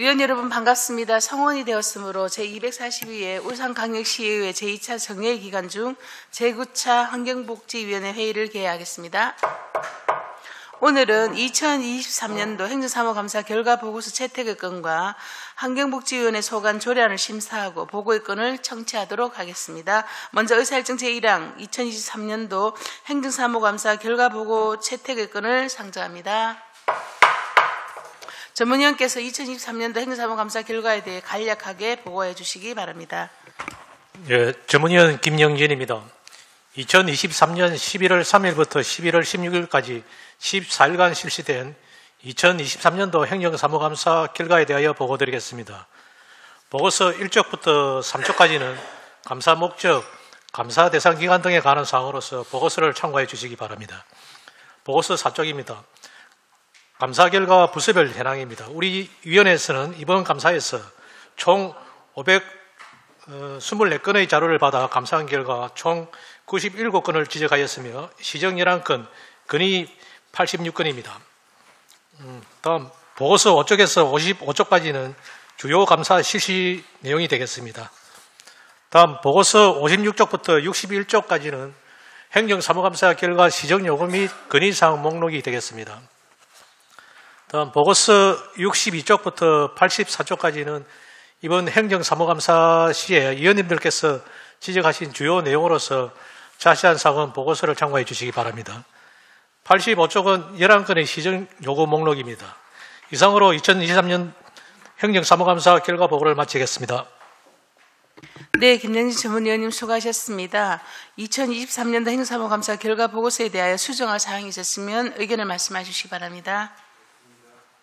위원 여러분 반갑습니다. 성원이 되었으므로 제242회 울산광역시의회 제2차 정례 기간 중 제9차 환경복지위원회 회의를 개회하겠습니다. 오늘은 2023년도 행정사무감사 결과 보고서 채택의 건과 환경복지위원회 소관 조례안을 심사하고 보고의 건을 청취하도록 하겠습니다. 먼저 의사일정 제1항 2023년도 행정사무감사 결과 보고 채택의 건을 상정합니다. 전문위원께서 2023년도 행정사무감사 결과에 대해 간략하게 보고해 주시기 바랍니다. 예, 전문위원 김영진입니다. 2023년 11월 3일부터 11월 16일까지 14일간 실시된 2023년도 행정사무감사 결과에 대하여 보고드리겠습니다. 보고서 1쪽부터 3쪽까지는 감사 목적, 감사 대상 기간 등에 관한 사항으로서 보고서를 참고해 주시기 바랍니다. 보고서 4쪽입니다. 감사 결과 부서별 현황입니다. 우리 위원회에서는 이번 감사에서 총 524건의 자료를 받아 감사한 결과 총 97건을 지적하였으며 시정 11건, 건의 86건입니다. 다음 보고서 5쪽에서 55쪽까지는 주요 감사 실시 내용이 되겠습니다. 다음 보고서 56쪽부터 61쪽까지는 행정사무감사 결과 시정 요구 및 건의사항 목록이 되겠습니다. 다음 보고서 62쪽부터 84쪽까지는 이번 행정사무감사 시에 위원님들께서 지적하신 주요 내용으로서 자세한 사항은 보고서를 참고해 주시기 바랍니다. 85쪽은 11건의 시정 요구 목록입니다. 이상으로 2023년 행정사무감사 결과 보고를 마치겠습니다. 네, 김영진 전문위원님 수고하셨습니다. 2023년도 행정사무감사 결과 보고서에 대하여 수정할 사항이 있었으면 의견을 말씀해 주시기 바랍니다.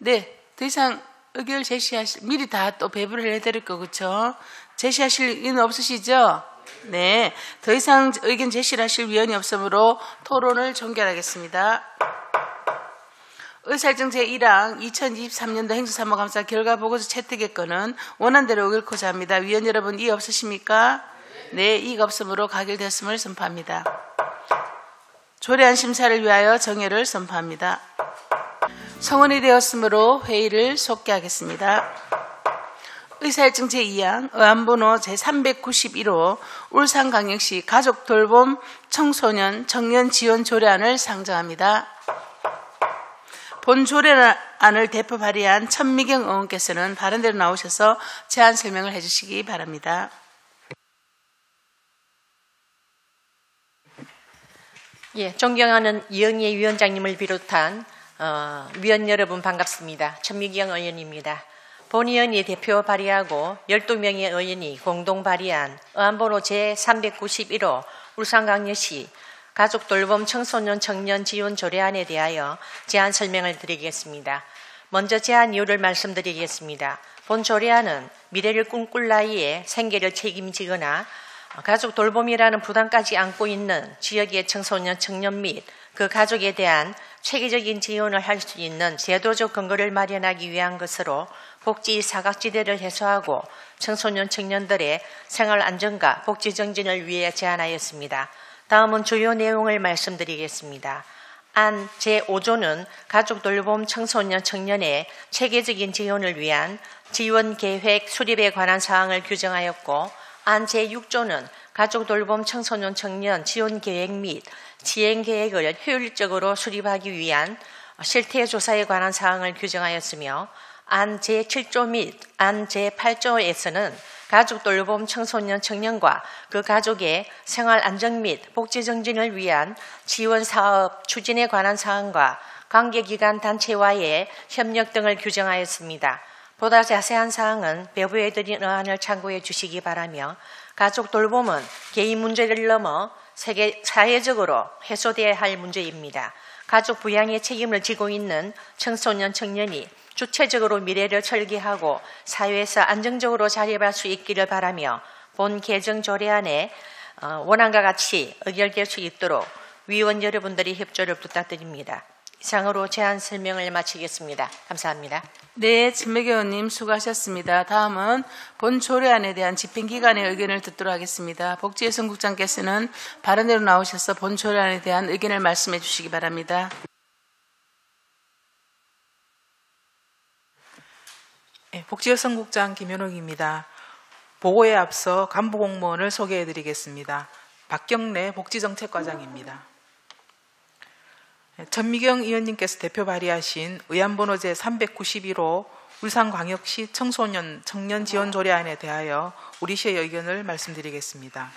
네, 더 이상 의견을 미리 다 또 배부를 해드릴 거, 그렇죠? 제시하실 의견 없으시죠? 네, 더 이상 의견 제시를 하실 위원이 없으므로 토론을 종결하겠습니다. 의사일정 제1항 2023년도 행정사무감사 결과 보고서 채택의 건은 원안대로 의결코자 합니다. 위원 여러분 이의 없으십니까? 네, 이의가 없으므로 가결되었음을 선포합니다. 조례안 심사를 위하여 정회를 선포합니다. 성원이 되었으므로 회의를 속개하겠습니다. 의사일정 제2항 의안번호 제391호 울산광역시 가족돌봄 청소년 청년 지원 조례안을 상정합니다. 본 조례안을 대표 발의한 천미경 의원께서는 바른대로 나오셔서 제안 설명을 해주시기 바랍니다. 예, 존경하는 이영희 위원장님을 비롯한 위원 여러분 반갑습니다. 천미경 의원입니다. 본위원이 대표 발의하고 12명의 의원이 공동 발의한 의안번호 제391호 울산광역시 가족돌봄 청소년 청년 지원 조례안에 대하여 제안 설명을 드리겠습니다. 먼저 제안 이유를 말씀드리겠습니다. 본 조례안은 미래를 꿈꿀 나이에 생계를 책임지거나 가족 돌봄이라는 부담까지 안고 있는 지역의 청소년 청년 및 그 가족에 대한 체계적인 지원을 할 수 있는 제도적 근거를 마련하기 위한 것으로 복지 사각지대를 해소하고 청소년 청년들의 생활 안정과 복지 정진을 위해 제안하였습니다. 다음은 주요 내용을 말씀드리겠습니다. 안 제5조는 가족 돌봄 청소년 청년의 체계적인 지원을 위한 지원 계획 수립에 관한 사항을 규정하였고, 안 제6조는 가족 돌봄 청소년 청년 지원 계획 및 시행 계획을 효율적으로 수립하기 위한 실태 조사에 관한 사항을 규정하였으며, 안 제7조 및 안 제8조에서는 가족 돌봄 청소년 청년과 그 가족의 생활 안정 및 복지 정진을 위한 지원 사업 추진에 관한 사항과 관계기관 단체와의 협력 등을 규정하였습니다. 보다 자세한 사항은 배부해드린 의안을 참고해 주시기 바라며, 가족 돌봄은 개인 문제를 넘어 사회적으로 해소돼야 할 문제입니다. 가족 부양의 책임을 지고 있는 청소년 청년이 주체적으로 미래를 설계하고 사회에서 안정적으로 자립할 수 있기를 바라며, 본 개정 조례안에 원안과 같이 의결될 수 있도록 위원 여러분들의 협조를 부탁드립니다. 이상으로 제안 설명을 마치겠습니다. 감사합니다. 네,陳明 의원님 수고하셨습니다. 다음은 본 조례안에 대한 집행기관의 의견을 듣도록 하겠습니다. 복지여성국장께서는 바른대로 나오셔서 본 조례안에 대한 의견을 말씀해 주시기 바랍니다. 예, 복지여성국장 김현옥입니다. 보고에 앞서 간부 공무원을 소개해드리겠습니다. 박경래 복지정책과장입니다. 전미경 의원님께서 대표 발의하신 의안번호 제391호 울산광역시 청소년 청년 지원 조례안에 대하여 우리 시의 의견을 말씀드리겠습니다.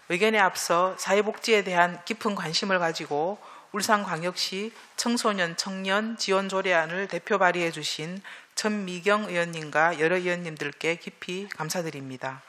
의견에 앞서 사회복지에 대한 깊은 관심을 가지고 울산광역시 청소년 청년 지원 조례안을 대표 발의해 주신 전미경 의원님과 여러 의원님들께 깊이 감사드립니다.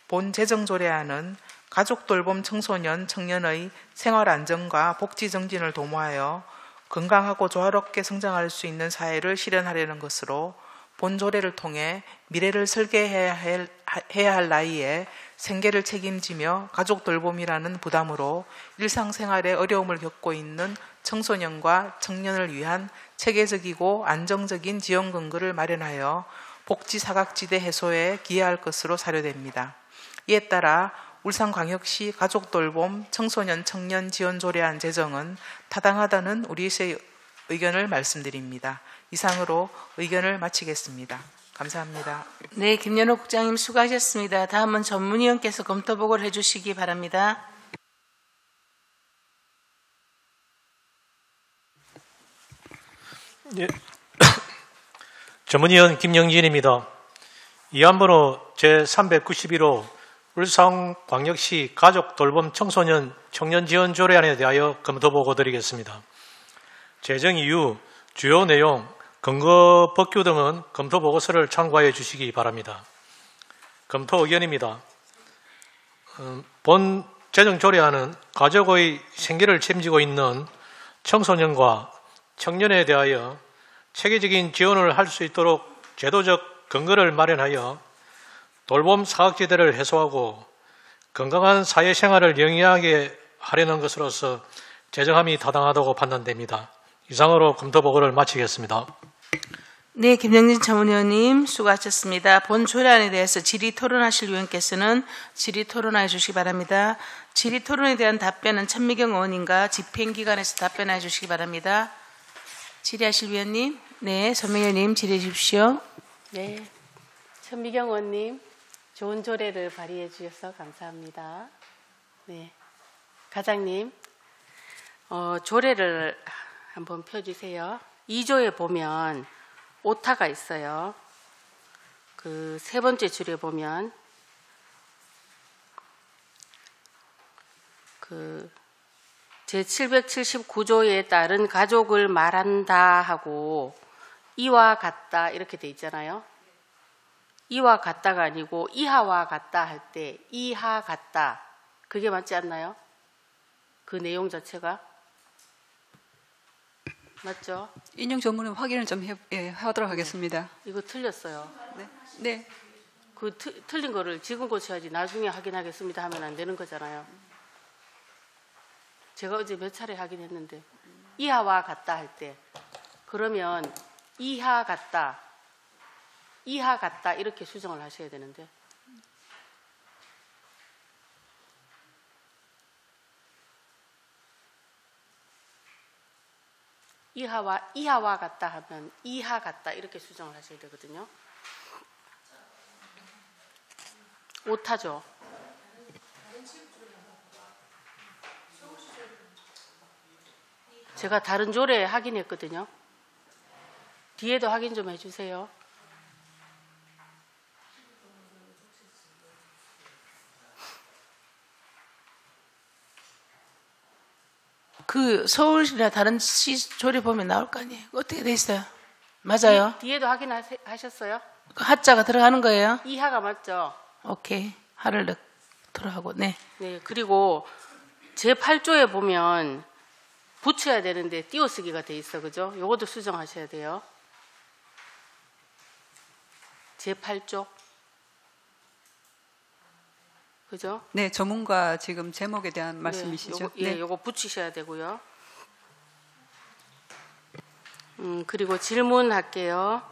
본 재정조례안은 가족돌봄 청소년 청년의 생활 안정과 복지 정진을 도모하여 건강하고 조화롭게 성장할 수 있는 사회를 실현하려는 것으로 본 조례를 통해 미래를 설계해야 할 나이에 생계를 책임지며 가족돌봄이라는 부담으로 일상생활에 어려움을 겪고 있는 청소년과 청년을 위한 체계적이고 안정적인 지원 근거를 마련하여 복지 사각지대 해소에 기여할 것으로 사료됩니다. 이에 따라 울산광역시 가족돌봄 청소년 청년 지원 조례안 제정은 타당하다는 우리 시의 의견을 말씀드립니다. 이상으로 의견을 마치겠습니다. 감사합니다. 네, 김연옥 국장님 수고하셨습니다. 다음은 전문위원께서 검토 보고를 해주시기 바랍니다. 예. 전문위원 김영진입니다. 이안번호 제391호 울산광역시 가족돌봄 청소년 청년지원 조례안에 대하여 검토 보고 드리겠습니다. 제정 이유, 주요 내용, 근거 법규 등은 검토 보고서를 참고하여 주시기 바랍니다. 검토 의견입니다. 본 제정 조례안은 가족의 생계를 책임지고 있는 청소년과 청년에 대하여 체계적인 지원을 할 수 있도록 제도적 근거를 마련하여 돌봄 사각지대를 해소하고 건강한 사회생활을 영위하게 하려는 것으로서 제정함이 타당하다고 판단됩니다. 이상으로 검토 보고를 마치겠습니다. 네, 김영진 전문위원님 수고하셨습니다. 본 조례안에 대해서 질의 토론하실 위원께서는 질의 토론해 주시기 바랍니다. 질의 토론에 대한 답변은 천미경 의원님과 집행기관에서 답변해 주시기 바랍니다. 질의하실 위원님. 네, 전미경 의원님 질의해 주십시오. 네, 천미경 의원님 좋은 조례를 발의해 주셔서 감사합니다. 네, 과장님 조례를 한번 펴주세요. 2조에 보면 오타가 있어요. 그 세 번째 줄에 보면 그 제779조에 따른 가족을 말한다 하고 이와 같다 이렇게 돼 있잖아요. 이와 같다가 아니고 이하와 같다 할 때 이하 같다 그게 맞지 않나요? 그 내용 자체가 맞죠? 인용 전문은 확인을 좀 하도록 하겠습니다. 이거 틀렸어요. 네. 네. 그 틀린 거를 지금 고쳐야지 나중에 확인하겠습니다 하면 안 되는 거잖아요. 제가 어제 몇 차례 확인했는데 이하와 같다 할 때 그러면 이하 같다 이렇게 수정을 하셔야 되는데 이하와 같다 하면 이하 같다 이렇게 수정을 하셔야 되거든요. 오타죠. 제가 다른 조례 확인했거든요. 뒤에도 확인 좀 해주세요. 그 서울시나 다른 시 조례 보면 나올 거 아니에요. 어떻게 돼 있어요? 맞아요? 뒤에도 확인하셨어요? 그 하자가 들어가는 거예요? 이하가 맞죠? 오케이. 하를 넣도록 하고. 네. 네. 그리고 제8조에 보면 붙여야 되는데 띄어쓰기가 돼 있어. 그죠? 요것도 수정하셔야 돼요. 제8조. 그죠? 네, 전문가 지금 제목에 대한 말씀이시죠? 네, 요거 붙이셔야 되고요. 그리고 질문할게요.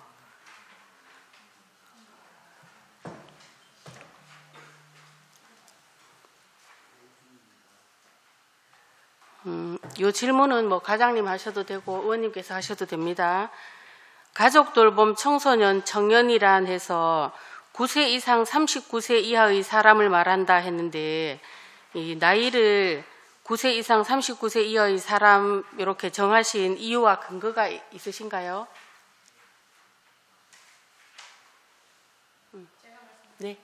요 질문은 뭐 과장님 하셔도 되고 의원님께서 하셔도 됩니다. 가족돌봄 청소년 청년이란 해서 9세 이상 39세 이하의 사람을 말한다 했는데 이 나이를 9세 이상 39세 이하의 사람 이렇게 정하신 이유와 근거가 있으신가요? 네.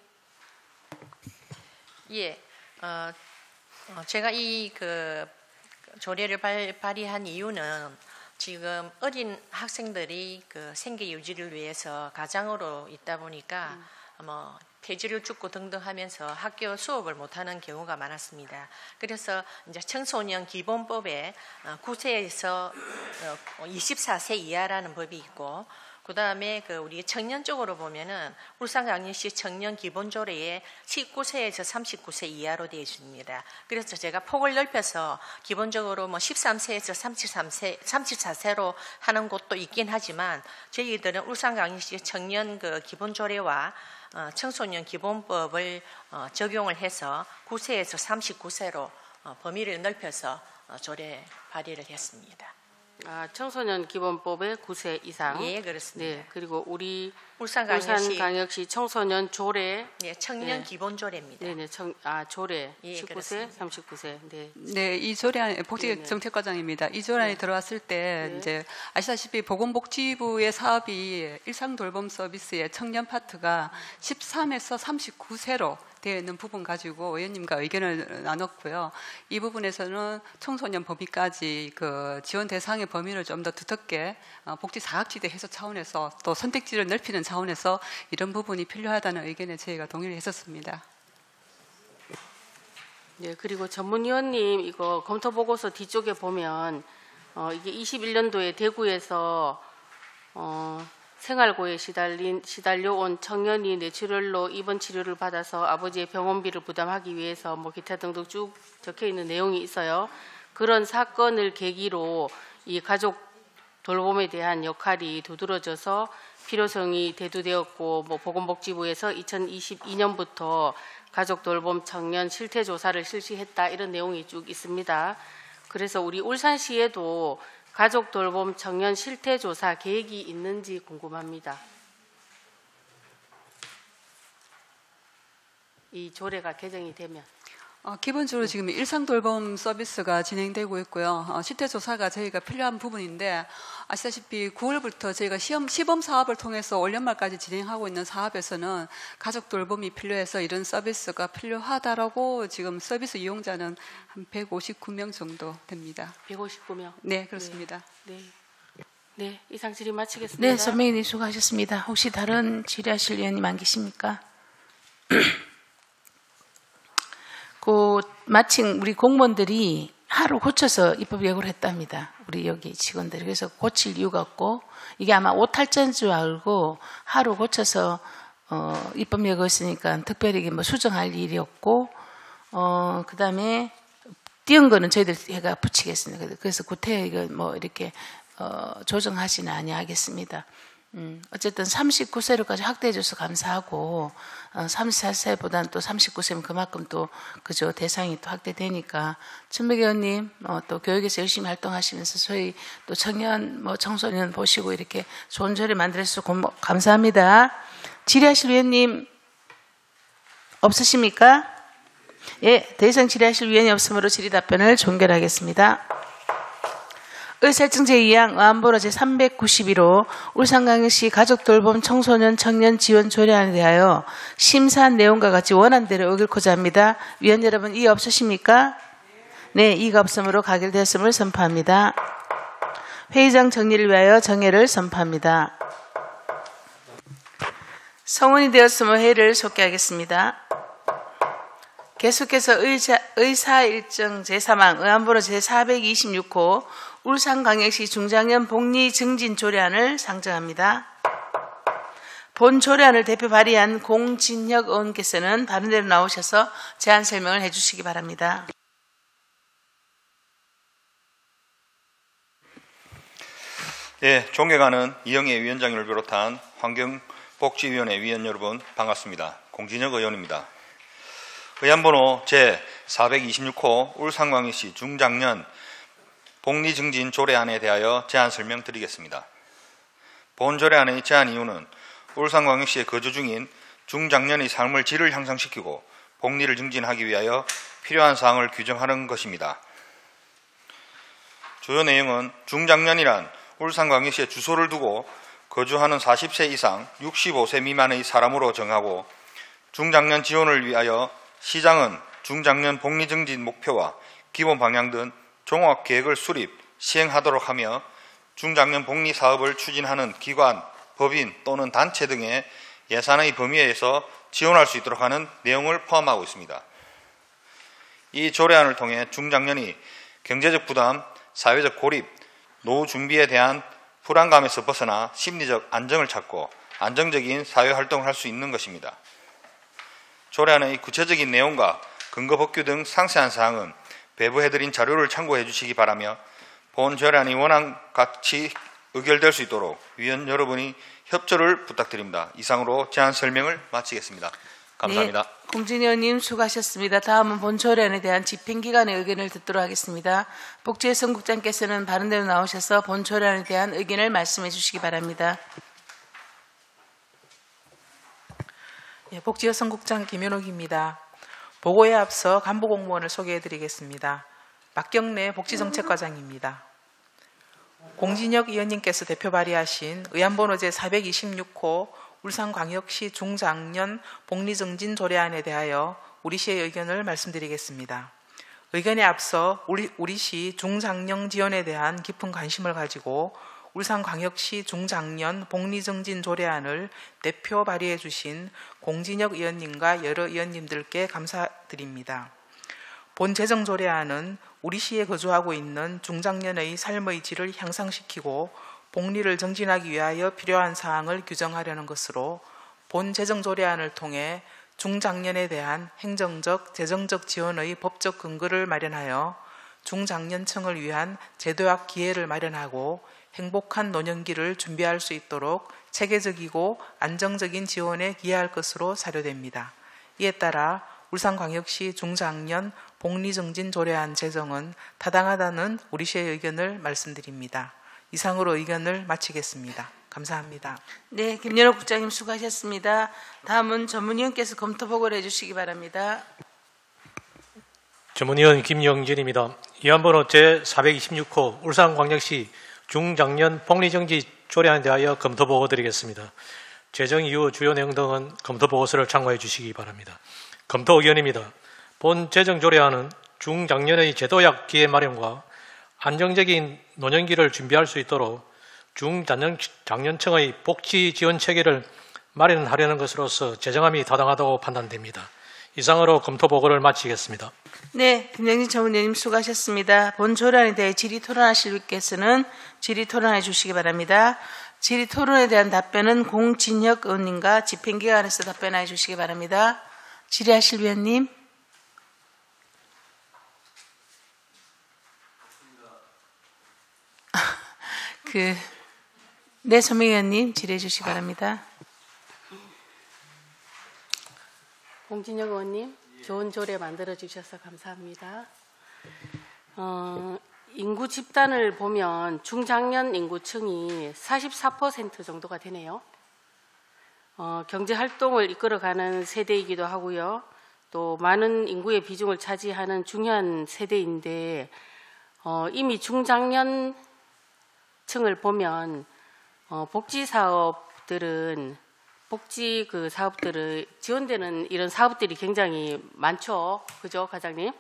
예, 제가 이 조례를 발의한 이유는 지금 어린 학생들이 생계 유지를 위해서 가장으로 있다 보니까 폐지를 줍고 등등 하면서 학교 수업을 못하는 경우가 많았습니다. 그래서 이제 청소년 기본법에 9세에서 24세 이하라는 법이 있고, 그 다음에 우리 청년 쪽으로 보면은 울산광역시 청년 기본조례에 19세에서 39세 이하로 되어 있습니다. 그래서 제가 폭을 넓혀서 기본적으로 13세에서 34세로 하는 곳도 있긴 하지만 저희들은 울산광역시 청년 기본조례와 청소년 기본법을 적용을 해서 9세에서 39세로 범위를 넓혀서 조례 발의를 했습니다. 청소년 기본법의 9세 이상. 예, 그렇습니다. 네, 그리고 우리 울산광역시 청소년 조례. 예, 청년 기본조례입니다. 네네, 조례. 예, 19세, 그렇습니다. 39세. 네. 네, 이 조례안 복지정책과장입니다. 이 조례안이 들어왔을 때 네. 이제 아시다시피 보건복지부의 사업이 일상돌봄 서비스의 청년 파트가 13에서 39세로 되어 있는 부분 가지고 의원님과 의견을 나눴고요. 이 부분에서는 청소년 범위까지 지원 대상의 범위를 좀 더 두텁게 복지 사각지대 해소 차원에서 또 선택지를 넓히는 차원에서 이런 부분이 필요하다는 의견에 저희가 동의를 했었습니다. 네, 그리고 전문위원님 이거 검토 보고서 뒤쪽에 보면 이게 21년도에 대구에서 생활고에 시달려온 청년이 뇌출혈로 입원 치료를 받아서 아버지의 병원비를 부담하기 위해서 기타 등등 쭉 적혀 있는 내용이 있어요. 그런 사건을 계기로 이 가족 돌봄에 대한 역할이 두드러져서 필요성이 대두되었고 보건복지부에서 2022년부터 가족 돌봄 청년 실태 조사를 실시했다 이런 내용이 쭉 있습니다. 그래서 우리 울산시에도 가족 돌봄 청년 실태 조사 계획이 있는지 궁금합니다. 이 조례가 개정이 되면. 기본적으로 지금 일상돌봄 서비스가 진행되고 있고요. 실태조사가 저희가 필요한 부분인데 아시다시피 9월부터 저희가 시범 사업을 통해서 올 연말까지 진행하고 있는 사업에서는 가족돌봄이 필요해서 이런 서비스가 필요하다라고 지금 서비스 이용자는 한 159명 정도 됩니다. 159명? 네, 그렇습니다. 네. 네, 이상 질의 마치겠습니다. 네, 선배님 수고하셨습니다. 혹시 다른 질의하실 의원님 안 계십니까? 마침 우리 공무원들이 하루 고쳐서 입법 예고를 했답니다. 우리 여기 직원들이. 그래서 고칠 이유가 없고 이게 아마 오탈자인 줄 알고 하루 고쳐서 입법 예고했으니까 특별히 수정할 일이 없고 그다음에 띄운 거는 저희들 해가 붙이겠습니다. 그래서 구태 이거 이렇게 조정하지는 아니하겠습니다. 어쨌든 39세로까지 확대해줘서 감사하고 34세보다는 또 39세면 그만큼 또 그죠 대상이 또 확대되니까 천백 의원님 또 교육에서 열심히 활동하시면서 저희 또 청년 청소년 보시고 이렇게 좋은 조례 만들어주셔서 감사합니다. 질의하실 의원님 없으십니까? 예, 더 이상 질의하실 의원이 없으므로 질의 답변을 종결하겠습니다. 의사일정 제2항 의안보로 제391호 울산광역시 가족돌봄 청소년 청년 지원 조례안에 대하여 심사한 내용과 같이 원안대로 의결코자 합니다. 위원 여러분 이의 없으십니까? 네, 이의가 없으므로 가결되었음을 선포합니다. 회의장 정리를 위하여 정회를 선포합니다. 성원이 되었으므로 회의를 속개하겠습니다. 계속해서 의사일정 제3항 의안보로 제426호 울산광역시 중장년 복리 증진 조례안을 상정합니다. 본 조례안을 대표 발의한 공진혁 의원께서는 다른 데로 나오셔서 제안 설명을 해주시기 바랍니다. 예, 존경하는 이영애 위원장님을 비롯한 환경복지위원회 위원 여러분 반갑습니다. 공진혁 의원입니다. 의안번호 제426호 울산광역시 중장년 복리증진 조례안에 대하여 제안 설명드리겠습니다. 본 조례안의 제안 이유는 울산광역시에 거주 중인 중장년의 삶의 질을 향상시키고 복리를 증진하기 위하여 필요한 사항을 규정하는 것입니다. 주요 내용은 중장년이란 울산광역시에 주소를 두고 거주하는 40세 이상 65세 미만의 사람으로 정하고, 중장년 지원을 위하여 시장은 중장년 복리 증진 목표와 기본 방향 등 종합 계획을 수립, 시행하도록 하며 중장년 복리 사업을 추진하는 기관, 법인 또는 단체 등의 예산의 범위에서 지원할 수 있도록 하는 내용을 포함하고 있습니다. 이 조례안을 통해 중장년이 경제적 부담, 사회적 고립, 노후 준비에 대한 불안감에서 벗어나 심리적 안정을 찾고 안정적인 사회활동을 할 수 있는 것입니다. 조례안의 구체적인 내용과 근거 법규 등 상세한 사항은 배부해드린 자료를 참고해 주시기 바라며, 본 조례안이 원안같이 의결될 수 있도록 위원 여러분이 협조를 부탁드립니다. 이상으로 제안 설명을 마치겠습니다. 감사합니다. 네, 공진희 의원님 수고하셨습니다. 다음은 본 조례안에 대한 집행기관의 의견을 듣도록 하겠습니다. 복지여성국장께서는 바른대로 나오셔서 본 조례안에 대한 의견을 말씀해 주시기 바랍니다. 예, 복지여성국장 김현옥입니다. 보고에 앞서 간부공무원을 소개해드리겠습니다. 박경래 복지정책과장입니다. 공진혁 의원님께서 대표 발의하신 의안번호 제426호 울산광역시 중장년 복리증진 조례안에 대하여 우리시의 의견을 말씀드리겠습니다. 의견에 앞서 우리시 중장년 지원에 대한 깊은 관심을 가지고 울산광역시 중장년 복리증진 조례안을 대표 발의해 주신 공진혁 의원님과 여러 의원님들께 감사드립니다. 본 제정조례안은 우리시에 거주하고 있는 중장년의 삶의 질을 향상시키고 복리를 증진하기 위하여 필요한 사항을 규정하려는 것으로, 본 제정조례안을 통해 중장년에 대한 행정적, 재정적 지원의 법적 근거를 마련하여 중장년층을 위한 제도학 기회를 마련하고 행복한 노년기를 준비할 수 있도록 체계적이고 안정적인 지원에 기여할 것으로 사료됩니다. 이에 따라 울산광역시 중장년 복리증진 조례안 제정은 타당하다는 우리시의 의견을 말씀드립니다. 이상으로 의견을 마치겠습니다. 감사합니다. 네, 김연옥 국장님 수고하셨습니다. 다음은 전문위원께서 검토 보고를 해주시기 바랍니다. 전문위원 김영진입니다. 의안번호 제426호 울산광역시 중장년 복리증진 조례안에 대하여 검토 보고 드리겠습니다. 제정 이후 주요 내용 등은 검토 보고서를 참고해 주시기 바랍니다. 검토 의견입니다. 본 제정 조례안은 중장년의 제도약 기회 마련과 안정적인 노년기를 준비할 수 있도록 중장년층의 복지 지원 체계를 마련하려는 것으로서 제정함이 타당하다고 판단됩니다. 이상으로 검토 보고를 마치겠습니다. 네, 김영진 전문위원님 수고하셨습니다. 본 조례안에 대해 질의 토론하실 분께서는 질의 토론해 주시기 바랍니다. 질의 토론에 대한 답변은 공진혁 의원님과 집행기관에서 답변해 주시기 바랍니다. 질의하실 위원님. 네, 소명위원님 질의해 주시기 바랍니다. 공진혁 의원님, 좋은 조례 만들어 주셔서 감사합니다. 인구 집단을 보면 중장년 인구층이 44% 정도가 되네요. 경제 활동을 이끌어가는 세대이기도 하고요. 또 많은 인구의 비중을 차지하는 중요한 세대인데, 이미 중장년층을 보면 복지 사업들은 복지 사업들을 지원되는 이런 사업들이 굉장히 많죠. 그죠, 과장님?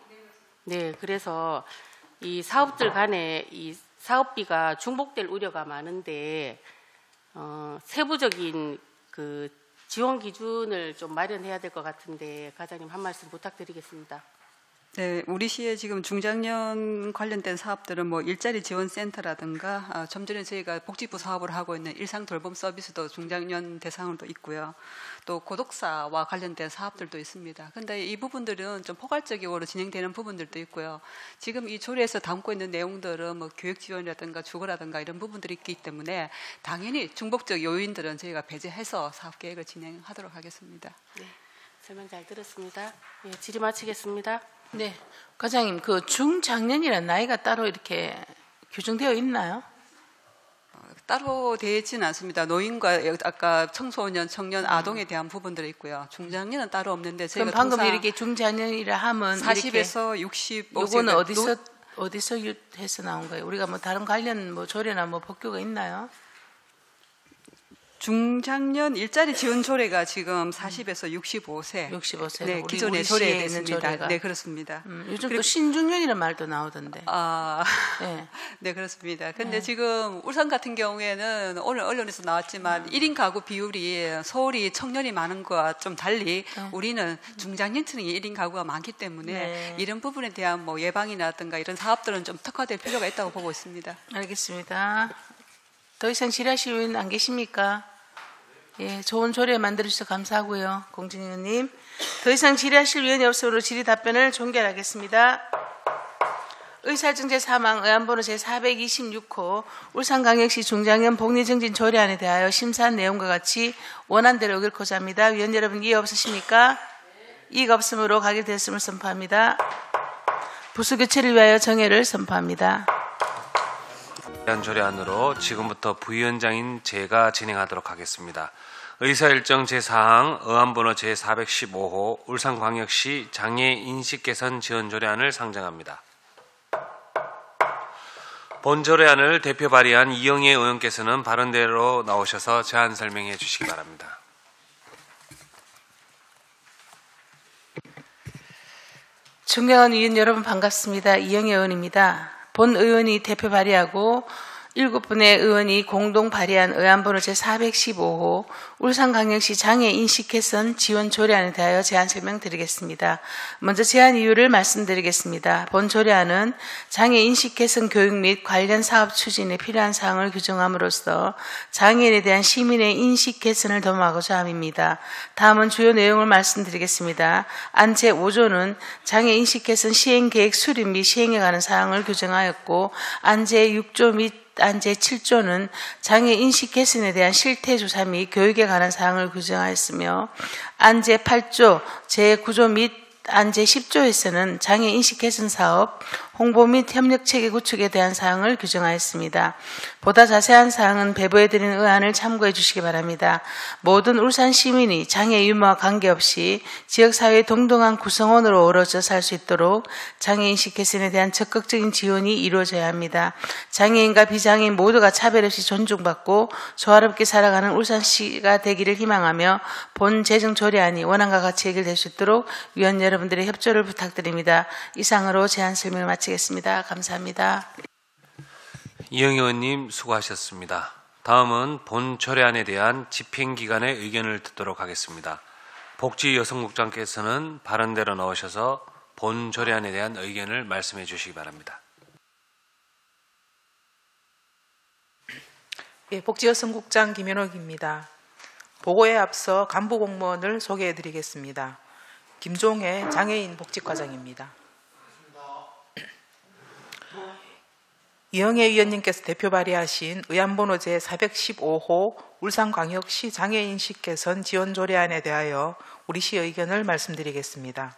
네, 그래서 이 사업들 간에 이 사업비가 중복될 우려가 많은데, 세부적인 지원 기준을 좀 마련해야 될 것 같은데, 과장님 한 말씀 부탁드리겠습니다. 네, 우리 시에 지금 중장년 관련된 사업들은 뭐 일자리 지원 센터라든가 좀 전에 저희가 복지부 사업을 하고 있는 일상 돌봄 서비스도 중장년 대상으로 있고요. 또 고독사와 관련된 사업들도 있습니다. 근데 이 부분들은 좀 포괄적으로 진행되는 부분들도 있고요. 지금 이 조례에서 담고 있는 내용들은 뭐 교육 지원이라든가 주거라든가 이런 부분들이 있기 때문에 당연히 중복적 요인들은 저희가 배제해서 사업 계획을 진행하도록 하겠습니다. 네, 설명 잘 들었습니다. 네, 질의 마치겠습니다. 네, 과장님, 중장년이라는 나이가 따로 이렇게 규정되어 있나요? 따로 되어 있지는 않습니다. 노인과 아까 청소년, 청년, 아동에 대한 부분들이 있고요. 중장년은 따로 없는데 그럼 저희가 방금 통상 이렇게 중장년이라 하면 40에서 65세. 요거는 어디서 해서 나온 거예요? 우리가 뭐 다른 관련 뭐 조례나 뭐 법규가 있나요? 중장년 일자리 지원 조례가 지금 40에서 65세. 65세. 네, 기존에 조례에 있습니다. 네, 그렇습니다. 요즘 또 신중년이라는 말도 나오던데. 네. 네, 그렇습니다. 근데 지금 울산 같은 경우에는 오늘 언론에서 나왔지만 1인 가구 비율이 서울이 청년이 많은 것과 좀 달리 우리는 중장년층이 1인 가구가 많기 때문에 이런 부분에 대한 뭐 예방이라든가 이런 사업들은 좀 특화될 필요가 있다고 보고 있습니다. 알겠습니다. 더 이상 질의하실 의원 안 계십니까? 예, 좋은 조례 만들어주셔서 감사하고요. 공진희 의원님. 더 이상 질의하실 의원이 없으므로 질의 답변을 종결하겠습니다. 의사증제 사망 의안번호 제426호 울산광역시 중장년 복리증진 조례안에 대하여 심사한 내용과 같이 원안대로 의결코자 합니다. 위원 여러분 이해 없으십니까? 이의가 없으므로 가결되었음을 선포합니다. 부수교체를 위하여 정회를 선포합니다. 조례안으로 지금부터 부위원장인 제가 진행하도록 하겠습니다. 의사일정 제4항 의안번호 제415호 울산광역시 장애인식 개선 지원조례안을 상정합니다. 본 조례안을 대표 발의한 이영애 의원께서는 발언대로 나오셔서 제안 설명해 주시기 바랍니다. 존경하는 의원 여러분 반갑습니다. 이영애 의원입니다. 본 의원이 대표 발의하고 7분의 의원이 공동 발의한 의안번호 제415호 울산광역시 장애인식 개선 지원 조례안에 대하여 제안 설명드리겠습니다. 먼저 제안 이유를 말씀드리겠습니다. 본 조례안은 장애인식 개선 교육 및 관련 사업 추진에 필요한 사항을 규정함으로써 장애인에 대한 시민의 인식 개선을 도모하고자 함입니다. 다음은 주요 내용을 말씀드리겠습니다. 안 제5조는 장애인식 개선 시행계획 수립 및 시행에 관한 사항을 규정하였고 안 제6조 및 안 제7조는 장애인식 개선에 대한 실태조사 및 교육에 관한 사항을 규정하였으며 안 제8조, 제9조 및 안 제10조에서는 장애인식 개선 사업, 홍보 및 협력체계 구축에 대한 사항을 규정하였습니다. 보다 자세한 사항은 배부해드린 의안을 참고해 주시기 바랍니다. 모든 울산 시민이 장애 유무와 관계없이 지역사회의 동등한 구성원으로 어우러져 살 수 있도록 장애인식 개선에 대한 적극적인 지원이 이루어져야 합니다. 장애인과 비장애인 모두가 차별 없이 존중받고 조화롭게 살아가는 울산시가 되기를 희망하며 본 재정조례안이 원안과 같이 해결될 수 있도록 위원 여러분들의 협조를 부탁드립니다. 이상으로 제안 설명을 마치겠습니다. 감사합니다. 이영애 의원님 수고하셨습니다. 다음은 본 조례안에 대한 집행기관의 의견을 듣도록 하겠습니다. 복지여성국장께서는 발언대로 나오셔서 본 조례안에 대한 의견을 말씀해 주시기 바랍니다. 예, 복지여성국장 김현옥입니다. 보고에 앞서 간부 공무원을 소개해 드리겠습니다. 김종혜 장애인 복지과장입니다. 이영애 위원님께서 대표 발의하신 의안번호 제415호 울산광역시 장애인식 개선 지원조례안에 대하여 우리 시 의견을 말씀드리겠습니다.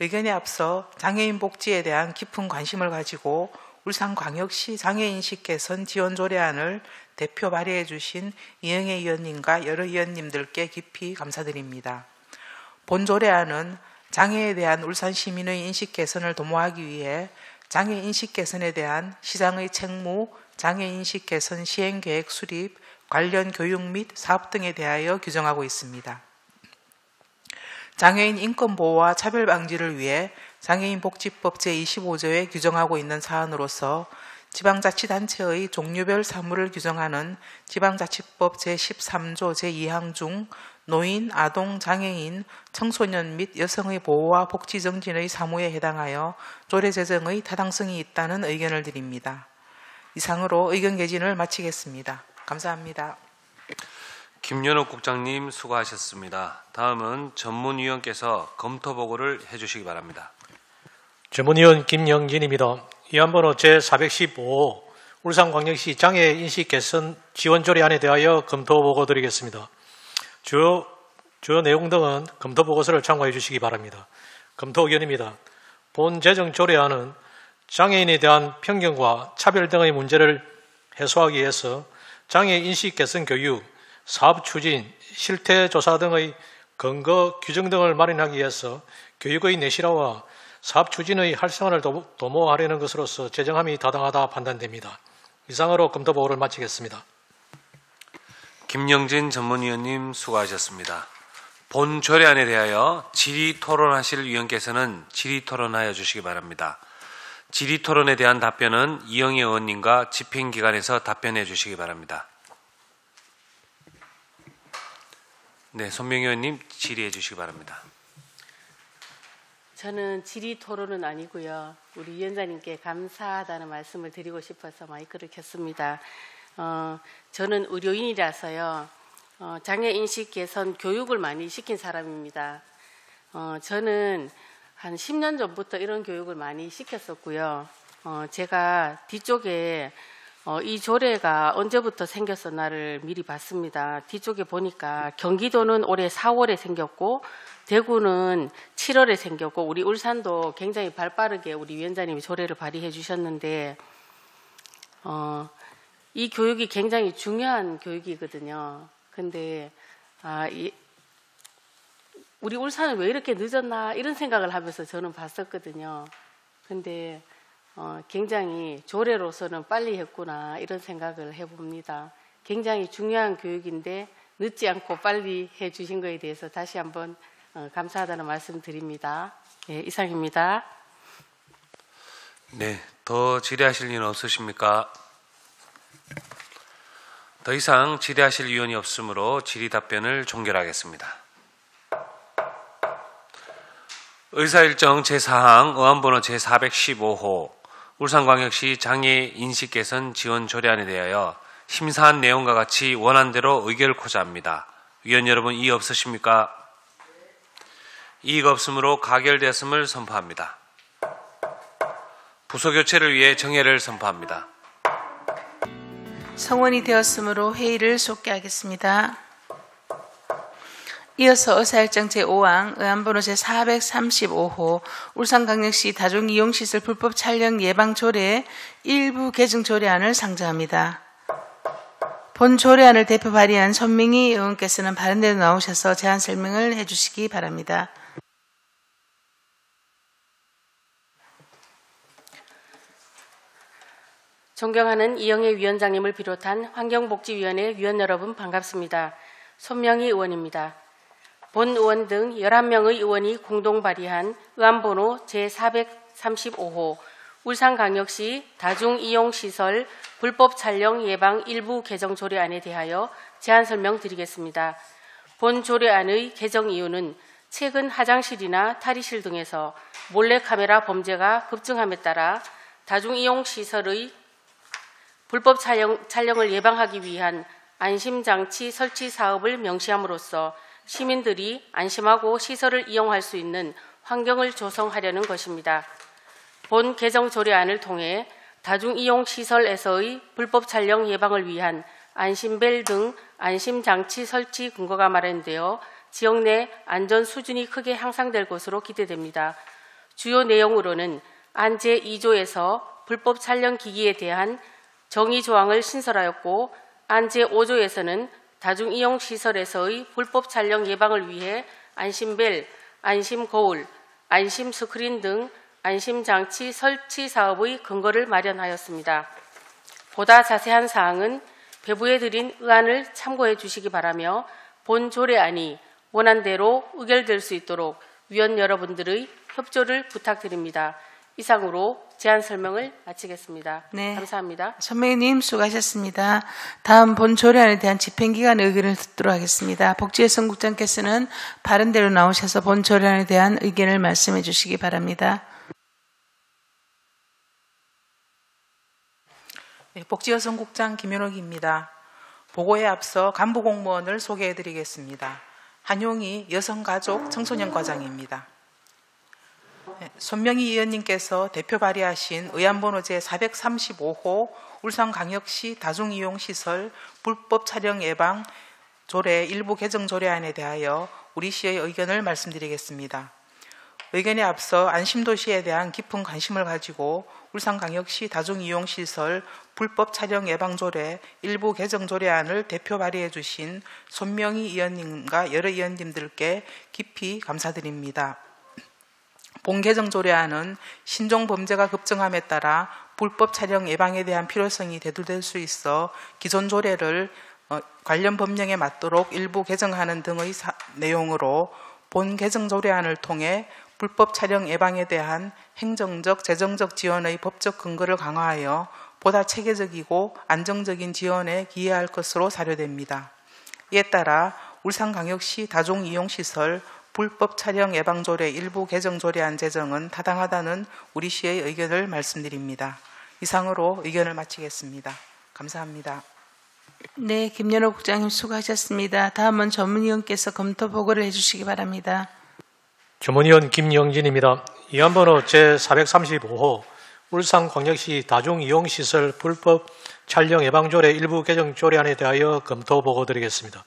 의견에 앞서 장애인 복지에 대한 깊은 관심을 가지고 울산광역시 장애인식 개선 지원조례안을 대표 발의해 주신 이영애 위원님과 여러 위원님들께 깊이 감사드립니다. 본 조례안은 장애에 대한 울산 시민의 인식 개선을 도모하기 위해 장애인식 개선에 대한 시장의 책무, 장애인식 개선 시행계획 수립, 관련 교육 및 사업 등에 대하여 규정하고 있습니다. 장애인 인권 보호와 차별 방지를 위해 장애인복지법 제25조에 규정하고 있는 사안으로서 지방자치단체의 종류별 사무를 규정하는 지방자치법 제13조 제2항 중 노인, 아동, 장애인, 청소년 및 여성의 보호와 복지 정진의 사무에 해당하여 조례 제정의 타당성이 있다는 의견을 드립니다. 이상으로 의견 개진을 마치겠습니다. 감사합니다. 김연옥 국장님 수고하셨습니다. 다음은 전문위원께서 검토 보고를 해주시기 바랍니다. 전문위원 김영진입니다. 의안번호 제415호 울산광역시 장애인식 개선 지원조례안에 대하여 검토 보고 드리겠습니다. 주요 내용 등은 검토 보고서를 참고해 주시기 바랍니다. 검토 의견입니다. 본 재정조례안은 장애인에 대한 편견과 차별 등의 문제를 해소하기 위해서 장애 인식 개선 교육, 사업 추진, 실태 조사 등의 근거 규정 등을 마련하기 위해서 교육의 내실화와 사업 추진의 활성화를 도모하려는 것으로서 제정함이 타당하다 판단됩니다. 이상으로 검토 보고를 마치겠습니다. 김영진 전문위원님 수고하셨습니다. 본 조례안에 대하여 질의 토론하실 위원께서는 질의 토론하여 주시기 바랍니다. 질의 토론에 대한 답변은 이영애 의원님과 집행기관에서 답변해 주시기 바랍니다. 네, 손명희 의원님 질의해 주시기 바랍니다. 저는 질의 토론은 아니고요. 우리 위원장님께 감사하다는 말씀을 드리고 싶어서 마이크를 켰습니다. 저는 의료인이라서요. 장애인식 개선 교육을 많이 시킨 사람입니다. 저는 한 10년 전부터 이런 교육을 많이 시켰었고요. 제가 뒤쪽에 이 조례가 언제부터 생겼었나를 미리 봤습니다. 뒤쪽에 보니까 경기도는 올해 4월에 생겼고 대구는 7월에 생겼고 우리 울산도 굉장히 발빠르게 우리 위원장님이 조례를 발의해 주셨는데 이 교육이 굉장히 중요한 교육이거든요. 근데 우리 울산은 왜 이렇게 늦었나 이런 생각을 하면서 저는 봤었거든요. 근데 굉장히 조례로서는 빨리 했구나 이런 생각을 해봅니다. 굉장히 중요한 교육인데 늦지 않고 빨리 해주신 거에 대해서 다시 한번 감사하다는 말씀 드립니다. 네, 이상입니다. 네, 더 질의하실 일은 없으십니까? 더 이상 질의하실 위원이 없으므로 질의 답변을 종결하겠습니다. 의사일정 제4항 의안번호 제415호 울산광역시 장애인식 개선 지원 조례안에 대하여 심사한 내용과 같이 원안대로 의결코자 합니다. 위원 여러분 이의 없으십니까? 이의가 없으므로 가결되었음을 선포합니다. 부서교체를 위해 정회를 선포합니다. 성원이 되었으므로 회의를 속개하겠습니다. 이어서 의사일정 제5항 의안번호 제435호 울산광역시 다중이용시설 불법 촬영 예방 조례 일부 개정 조례안을 상정합니다. 본 조례안을 대표 발의한 손명희 의원께서는 바른대로 나오셔서 제안 설명을 해주시기 바랍니다. 존경하는 이영애 위원장님을 비롯한 환경복지위원회 위원 여러분 반갑습니다. 손명희 의원입니다. 본 의원 등 11명의 의원이 공동 발의한 의안번호 제435호 울산광역시 다중이용시설 불법 촬영 예방 일부 개정 조례안에 대하여 제안 설명드리겠습니다. 본 조례안의 개정 이유는 최근 화장실이나 탈의실 등에서 몰래카메라 범죄가 급증함에 따라 다중이용시설의 불법 촬영을 예방하기 위한 안심장치 설치 사업을 명시함으로써 시민들이 안심하고 시설을 이용할 수 있는 환경을 조성하려는 것입니다. 본 개정 조례안을 통해 다중이용시설에서의 불법 촬영 예방을 위한 안심벨 등 안심장치 설치 근거가 마련되어 지역 내 안전 수준이 크게 향상될 것으로 기대됩니다. 주요 내용으로는 안 제2조에서 불법 촬영 기기에 대한 정의 조항을 신설하였고 안 제5조에서는 다중이용시설에서의 불법 촬영 예방을 위해 안심벨, 안심거울, 안심스크린 등 안심장치 설치 사업의 근거를 마련하였습니다. 보다 자세한 사항은 배부해 드린 의안을 참고해 주시기 바라며 본 조례안이 원안대로 의결될 수 있도록 위원 여러분들의 협조를 부탁드립니다. 이상으로 제안 설명을 마치겠습니다. 네. 감사합니다. 손명희님 수고하셨습니다. 다음 본 조례안에 대한 집행기관 의견을 듣도록 하겠습니다. 복지여성국장께서는 바른대로 나오셔서 본 조례안에 대한 의견을 말씀해 주시기 바랍니다. 네, 복지여성국장 김윤옥입니다. 보고에 앞서 간부 공무원을 소개해 드리겠습니다. 한용희 여성가족 청소년과장입니다. 손명희 의원님께서 대표 발의하신 의안번호 제435호 울산광역시 다중이용시설 불법 촬영 예방 조례 일부 개정 조례안에 대하여 우리 시의 의견을 말씀드리겠습니다. 의견에 앞서 안심도시에 대한 깊은 관심을 가지고 울산광역시 다중이용시설 불법 촬영 예방조례 일부 개정 조례안을 대표 발의해 주신 손명희 의원님과 여러 의원님들께 깊이 감사드립니다. 본 개정 조례안은 신종 범죄가 급증함에 따라 불법 촬영 예방에 대한 필요성이 대두될 수 있어 기존 조례를 관련 법령에 맞도록 일부 개정하는 등의 내용으로 본 개정 조례안을 통해 불법 촬영 예방에 대한 행정적, 재정적 지원의 법적 근거를 강화하여 보다 체계적이고 안정적인 지원에 기여할 것으로 사료됩니다. 이에 따라 울산광역시 다중이용시설 불법 촬영 예방조례 일부 개정 조례안 제정은 타당하다는 우리 시의 의견을 말씀드립니다. 이상으로 의견을 마치겠습니다. 감사합니다. 네, 김연호 국장님 수고하셨습니다. 다음은 전문위원께서 검토 보고를 해주시기 바랍니다. 전문위원 김영진입니다. 이안번호 제435호 울산광역시 다중이용시설 불법 촬영 예방조례 일부 개정 조례안에 대하여 검토 보고 드리겠습니다.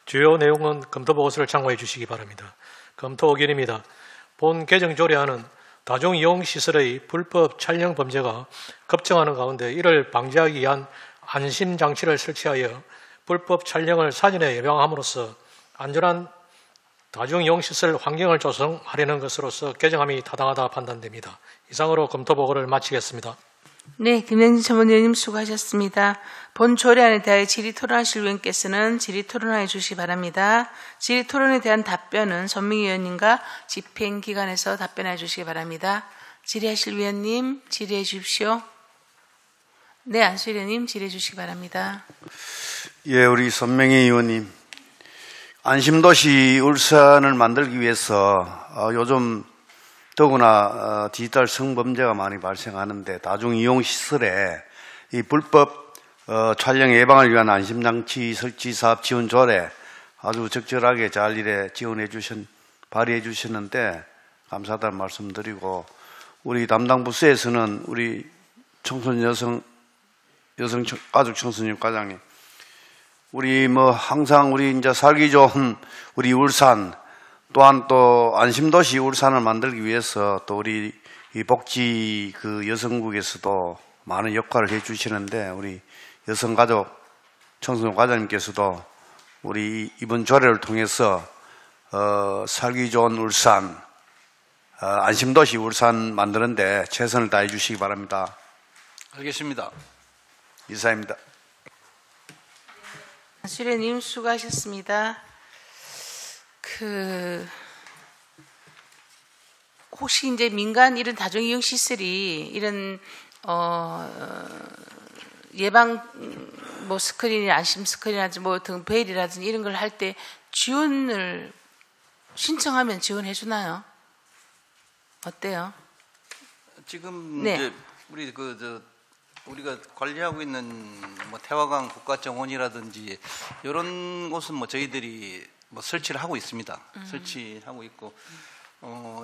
주요 내용은 검토 보고서를 참고해 주시기 바랍니다. 검토 의견입니다. 본 개정 조례안은 다중이용시설의 불법 촬영 범죄가 급증하는 가운데 이를 방지하기 위한 안심장치를 설치하여 불법 촬영을 사전에 예방함으로써 안전한 다중이용시설 환경을 조성하려는 것으로서 개정함이 타당하다 판단됩니다. 이상으로 검토 보고를 마치겠습니다. 네, 김영진 전문위원님 수고하셨습니다. 본 조례안에 대하여 질의토론하실 의원께서는 질의토론하여 주시기 바랍니다. 질의토론에 대한 답변은 손명희 의원님과 집행기관에서 답변해 주시기 바랍니다. 질의하실 위원님 질의해 주십시오. 네, 안수일 의원님 질의해 주시기 바랍니다. 예, 우리 손명희 의원님. 안심도시 울산을 만들기 위해서 요즘 더구나 디지털 성범죄가 많이 발생하는데 다중이용시설에 이 불법 촬영 예방을 위한 안심장치 설치 사업 지원 조례 아주 적절하게 잘 발의해 주셨는데 감사하다는 말씀드리고 우리 담당 부서에서는 우리 가족 청소년 과장님 우리 항상 우리 이제 살기 좋은 우리 울산 또한 또 안심도시 울산을 만들기 위해서 또 우리 이 복지 여성국에서도 많은 역할을 해주시는데 우리 여성가족 청소년 과장님께서도 우리 이번 조례를 통해서 살기 좋은 울산 안심도시 울산 만드는데 최선을 다해 주시기 바랍니다. 알겠습니다. 이사입니다. 수련님 수고하셨습니다. 혹시 이제 민간 이런 다중이용 시설이 이런 예방 스크린이 안심 스크린이라든지 등베일이라든지 이런 걸 할 때 지원을 신청하면 지원해 주나요? 어때요? 지금 네. 이제 우리가 관리하고 있는 태화강 국가정원이라든지 이런 곳은 저희들이 설치를 하고 있습니다. 설치하고 있고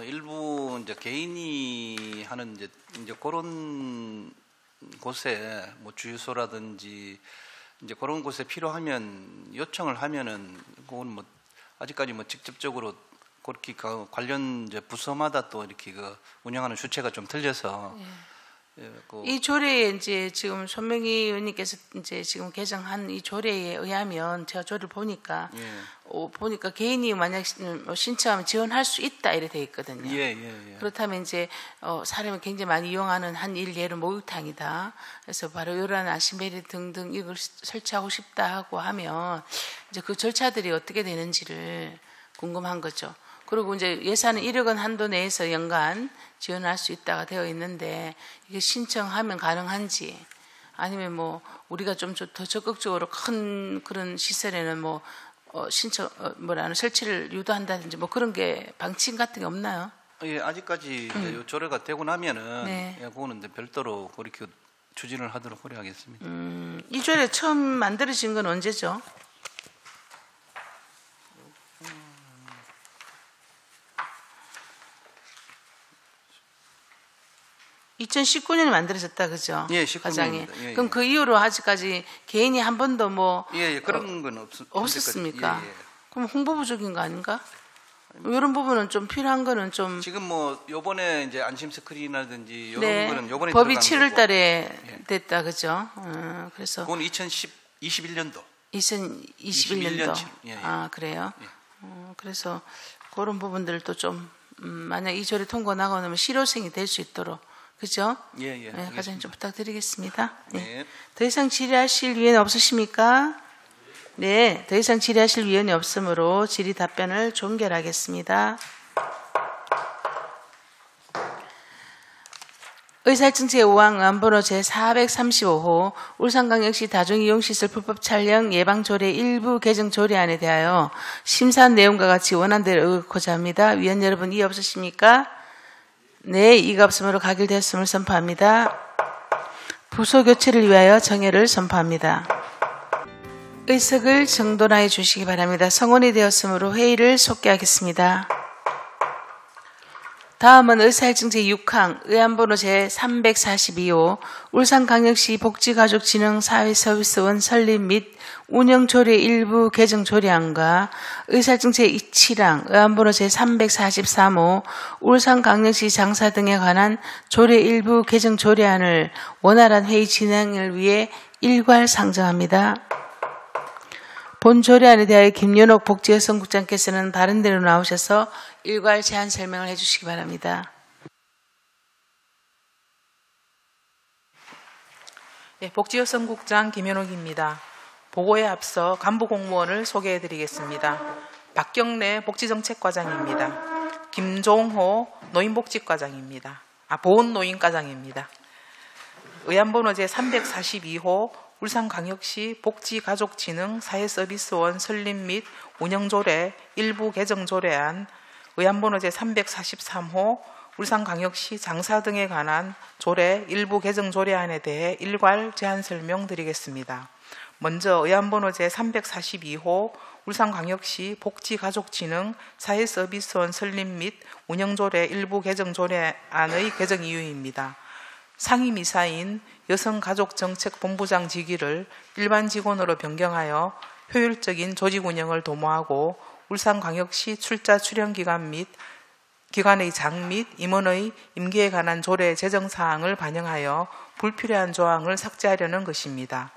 일부 이제 개인이 하는 이제 그런 곳에 주유소라든지 이제 그런 곳에 필요하면 요청을 하면은 그건 아직까지 직접적으로 그렇게 관련 이제 부서마다 또 이렇게 운영하는 주체가 좀 틀려서. 이 조례에 이제 지금 손명희 의원님께서 이제 지금 개정한 이 조례에 의하면 제가 조례를 보니까 보니까 개인이 만약 신청하면 지원할 수 있다 이래 돼 있거든요. 그렇다면 이제 사람이 굉장히 많이 이용하는 한 일례로 목욕탕이다. 그래서 바로 이런 안심베리 등등 이걸 설치하고 싶다 하고 하면 이제 그 절차들이 어떻게 되는지를 궁금한 거죠. 그리고 이제 예산은 1억 원 한도 내에서 연간 지원할 수 있다가 되어 있는데 이게 신청하면 가능한지 아니면 우리가 좀 더 적극적으로 큰 그런 시설에는 설치를 유도한다든지 그런 게 방침 같은 게 없나요? 예, 아직까지 이 조례가 되고 나면은 그거는 별도로 그렇게 추진을 하도록 고려하겠습니다. 이 조례 처음 만들어진 건 언제죠? (2019년에) 만들어졌다, 그죠? 예, 19년입니다. 예, 그럼 그 이후로 아직까지 개인이 한 번도 그런 건 없었습니까? 없었습니까? 그럼 홍보 부족인 거 아닌가? 이런 부분은 좀 필요한 거는 좀 지금 뭐 요번에 이제 안심 스크린이라든지 이런 네, 거는 요번에 법이 들어가는 7월 달에 예. 됐다 그죠? 그래서 그건 2021년도. 2021년도. 예, 예. 아 그래요? 예. 그래서 그런 부분들도 좀 만약 이 조례 통과 나가면 실효성이 될 수 있도록 그죠? 예, 예. 네, 과장님 좀 부탁드리겠습니다. 네. 네. 더 이상 질의하실 위원이 없으십니까? 네, 더 이상 질의하실 위원이 없으므로 질의 답변을 종결하겠습니다. 의사일증 제5항 의안번호 제435호 울산광역시 다중이용시설 불법 촬영 예방조례 일부 개정 조례안에 대하여 심사한 내용과 같이 원안대로 의거하고자 합니다. 위원 여러분 이의 없으십니까? 네, 이가 없으므로 가결되었음을 선포합니다. 부서 교체를 위하여 정회를 선포합니다. 의석을 정돈하여 주시기 바랍니다. 성원이 되었으므로 회의를 속개하겠습니다. 다음은 의사일증 제6항 의안번호 제342호 울산광역시 복지가족진흥사회서비스원 설립 및 운영조례 일부 개정 조례안과 의사일증 제7항 의안번호 제343호 울산광역시 장사 등에 관한 조례 일부 개정 조례안을 원활한 회의 진행을 위해 일괄 상정합니다. 본 조례안에 대하여 김연옥 복지여성국장께서는 다른 데로 나오셔서 일괄 제안 설명을 해주시기 바랍니다. 네, 복지여성국장 김연옥입니다. 보고에 앞서 간부 공무원을 소개해드리겠습니다. 박경래 복지정책과장입니다. 김종호 노인복지과장입니다. 보훈노인과장입니다. 의안번호 제342호 울산광역시 복지가족진흥사회서비스원 설립 및 운영조례 일부 개정조례안 의안번호 제343호 울산광역시 장사 등에 관한 조례 일부 개정조례안에 대해 일괄 제안 설명드리겠습니다. 먼저 의안번호 제342호 울산광역시 복지가족진흥사회서비스원 설립 및 운영조례 일부 개정조례안의 개정 이유입니다. 상임이사인 여성가족정책본부장 직위를 일반 직원으로 변경하여 효율적인 조직 운영을 도모하고 울산광역시 출자 출연기관 및 기관의 장 및 임원의 임기에 관한 조례 제정사항을 반영하여 불필요한 조항을 삭제하려는 것입니다.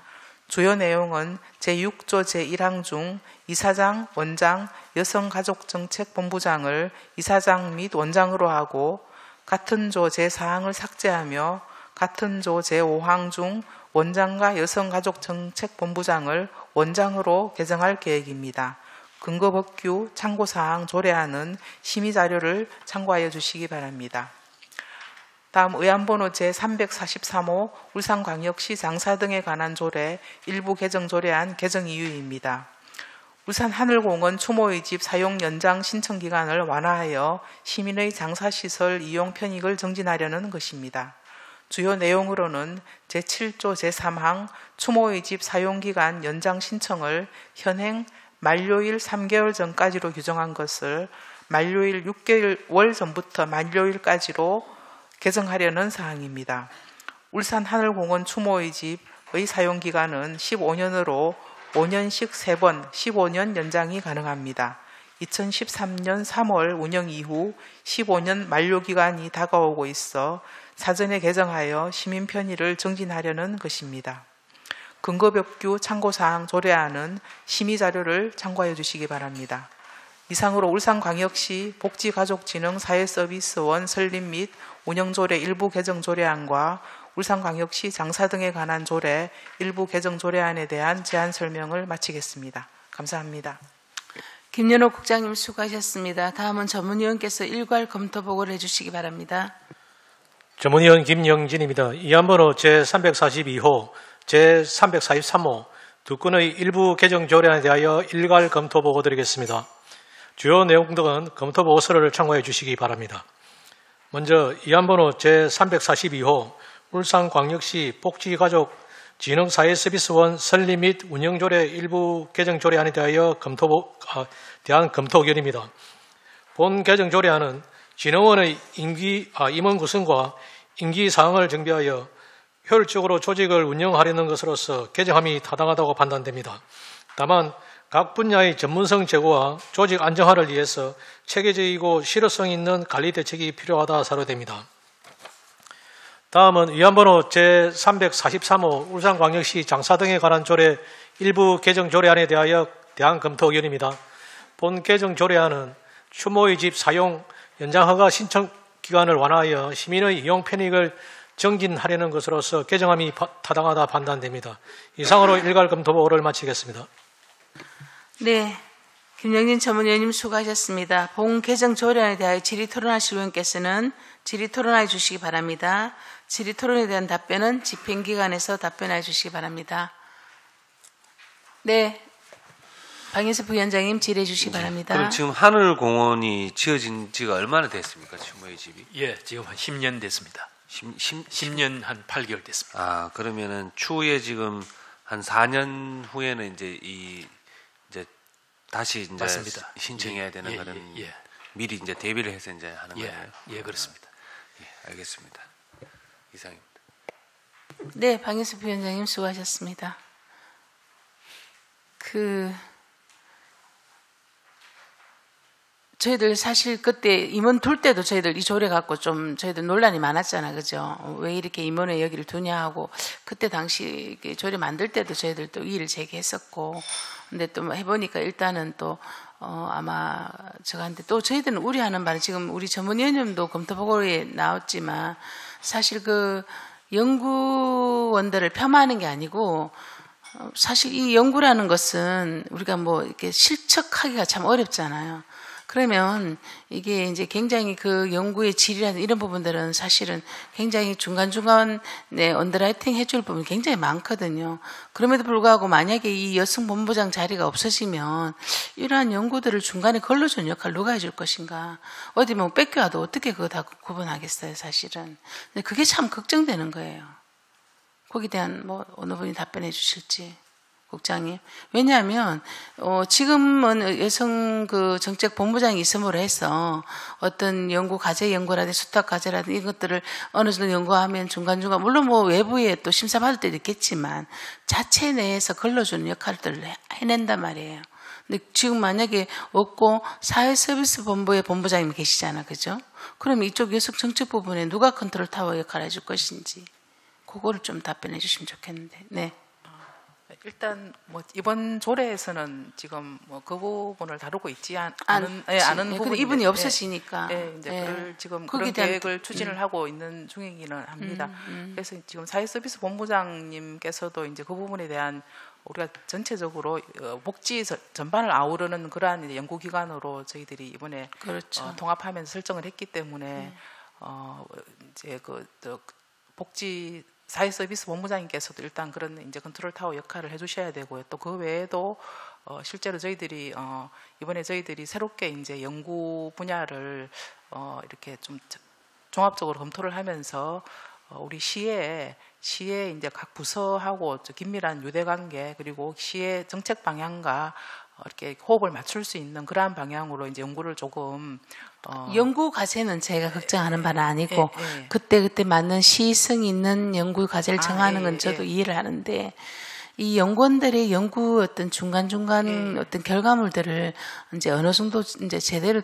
주요 내용은 제6조 제1항 중 이사장, 원장, 여성가족정책본부장을 이사장 및 원장으로 하고 같은 조 제4항을 삭제하며 같은 조 제5항 중 원장과 여성가족정책본부장을 원장으로 개정할 계획입니다. 근거법규 참고사항 조례안은 심의자료를 참고하여 주시기 바랍니다. 다음 의안번호 제343호 울산광역시 장사 등에 관한 조례 일부 개정 조례안 개정 이유입니다. 울산하늘공원 추모의 집 사용 연장 신청 기간을 완화하여 시민의 장사시설 이용 편익을 정진하려는 것입니다. 주요 내용으로는 제7조 제3항 추모의 집 사용기간 연장 신청을 현행 만료일 3개월 전까지로 규정한 것을 만료일 6개월 전부터 만료일까지로 개정하려는 사항입니다. 울산하늘공원 추모의 집의 사용기간은 15년으로 5년씩 3번 15년 연장이 가능합니다. 2013년 3월 운영 이후 15년 만료기간이 다가오고 있어 사전에 개정하여 시민 편의를 정진하려는 것입니다. 근거법규 참고사항 조례안은 심의자료를 참고해 주시기 바랍니다. 이상으로 울산광역시 복지가족진흥사회서비스원 설립 및 운영조례 일부 개정 조례안과 울산광역시 장사 등에 관한 조례 일부 개정 조례안에 대한 제안 설명을 마치겠습니다. 감사합니다. 김연옥 국장님 수고하셨습니다. 다음은 전문위원께서 일괄 검토 보고를 해주시기 바랍니다. 전문위원 김영진입니다. 의안번호 제342호, 제343호 두 건의 일부 개정 조례안에 대하여 일괄 검토 보고 드리겠습니다. 주요 내용 등은 검토 보고서를 참고해 주시기 바랍니다. 먼저 의안번호 제342호 울산광역시 복지가족진흥사회서비스원 설립 및 운영조례 일부 개정 조례안에 대하여 대한 검토 의견입니다. 본 개정 조례안은 진흥원의 임원 구성과 임기 사항을 정비하여 효율적으로 조직을 운영하려는 것으로서 개정함이 타당하다고 판단됩니다. 다만 각 분야의 전문성 제고와 조직 안정화를 위해서 체계적이고 실효성 있는 관리 대책이 필요하다 사료됩니다. 다음은 위안번호 제343호 울산광역시 장사 등에 관한 조례 일부 개정 조례안에 대하여 대안 검토 의견입니다. 본 개정 조례안은 추모의 집 사용 연장 허가 신청 기간을 완화하여 시민의 이용 편익을 정진하려는 것으로서 개정함이 타당하다 판단됩니다. 이상으로 일괄 검토 보고를 마치겠습니다. 네, 김영진 전문위원님 수고하셨습니다. 본 개정 조례안에 대하여 질의토론하실 의원께서는 질의토론해 주시기 바랍니다. 질의토론에 대한 답변은 집행기관에서 답변해 주시기 바랍니다. 네, 방인섭 부위원장님 질의해 주시기 바랍니다. 그럼 지금 하늘공원이 지어진 지가 얼마나 됐습니까? 추모의 집이? 예, 지금 한 10년 됐습니다. 10년 한 8개월 됐습니다. 아, 그러면은 추후에 지금 한 4년 후에는 이제 다시 이제 맞습니다. 신청해야 되는 예, 그런 예. 미리 이제 대비를 해서 이제 하는 거예요. 예, 그렇습니다. 예, 알겠습니다. 이상입니다. 네, 방인섭 부위원장님 수고하셨습니다. 저희들 사실 그때 임원 둘 때도 저희들 이 조례 갖고 좀 저희들 논란이 많았잖아, 그죠? 왜 이렇게 임원회 여기를 두냐 하고 그때 당시 조례 만들 때도 저희들 또 이의를 제기했었고, 근데 또 해보니까 일단은 또 아마 저한테 또 저희들은 우려하는 바는 지금 우리 전문위원님도 검토 보고에 나왔지만 사실 그 연구원들을 폄하하는 게 아니고. 사실 이 연구라는 것은 우리가 뭐 이렇게 실측하기가 참 어렵잖아요. 그러면 이게 이제 굉장히 그 연구의 질이라든 이런 부분들은 사실은 굉장히 중간중간에 언더라이팅 해줄 부분이 굉장히 많거든요. 그럼에도 불구하고 만약에 이 여성 본부장 자리가 없어지면 이러한 연구들을 중간에 걸러주는 역할을 누가 해줄 것인가. 어디 뭐 뺏겨와도 어떻게 그거 다 구분하겠어요, 사실은. 근데 그게 참 걱정되는 거예요. 거기에 대한 뭐 어느 분이 답변해 주실지, 국장님. 왜냐하면 지금은 여성 그 정책 본부장이 있음으로 해서 어떤 연구 과제 연구라든지 수탁 과제라든지 이것들을 어느 정도 연구하면 중간중간 물론 뭐 외부에 또 심사받을 때도 있겠지만 자체 내에서 걸러주는 역할들을 해낸단 말이에요. 근데 지금 만약에 없고 사회서비스 본부의 본부장님 계시잖아, 그죠? 그럼 이쪽 여성 정책 부분에 누가 컨트롤 타워 역할을 해줄 것인지. 그거를 좀 답변해 주시면 좋겠는데. 네. 일단 뭐 이번 조례에서는 지금 뭐 그 부분을 다루고 있지 않은 부분인데, 이분이 없어지니까. 네, 이제 그걸 지금 그런 계획을 추진을 하고 있는 중이기는 합니다. 그래서 지금 사회서비스 본부장님께서도 이제 그 부분에 대한 우리가 전체적으로 복지 전반을 아우르는 그러한 연구기관으로 저희들이 이번에 그렇죠. 통합하면서 설정을 했기 때문에 이제 복지 사회서비스 본부장님께서도 일단 그런 이제 컨트롤 타워 역할을 해주셔야 되고요. 또 그 외에도 실제로 저희들이 이번에 저희들이 새롭게 이제 연구 분야를 이렇게 좀 종합적으로 검토를 하면서 우리 시에 이제 각 부서하고 긴밀한 유대관계 그리고 시의 정책 방향과 이렇게 호흡을 맞출 수 있는 그러한 방향으로 이제 연구를 조금 연구 과제는 제가 걱정하는 바는 아니고 그때 맞는 시성 있는 연구 과제를 정하는 건 저도 이해를 하는데 이 연구원들의 연구 어떤 중간중간 어떤 결과물들을 이제 어느 정도 이제 제대로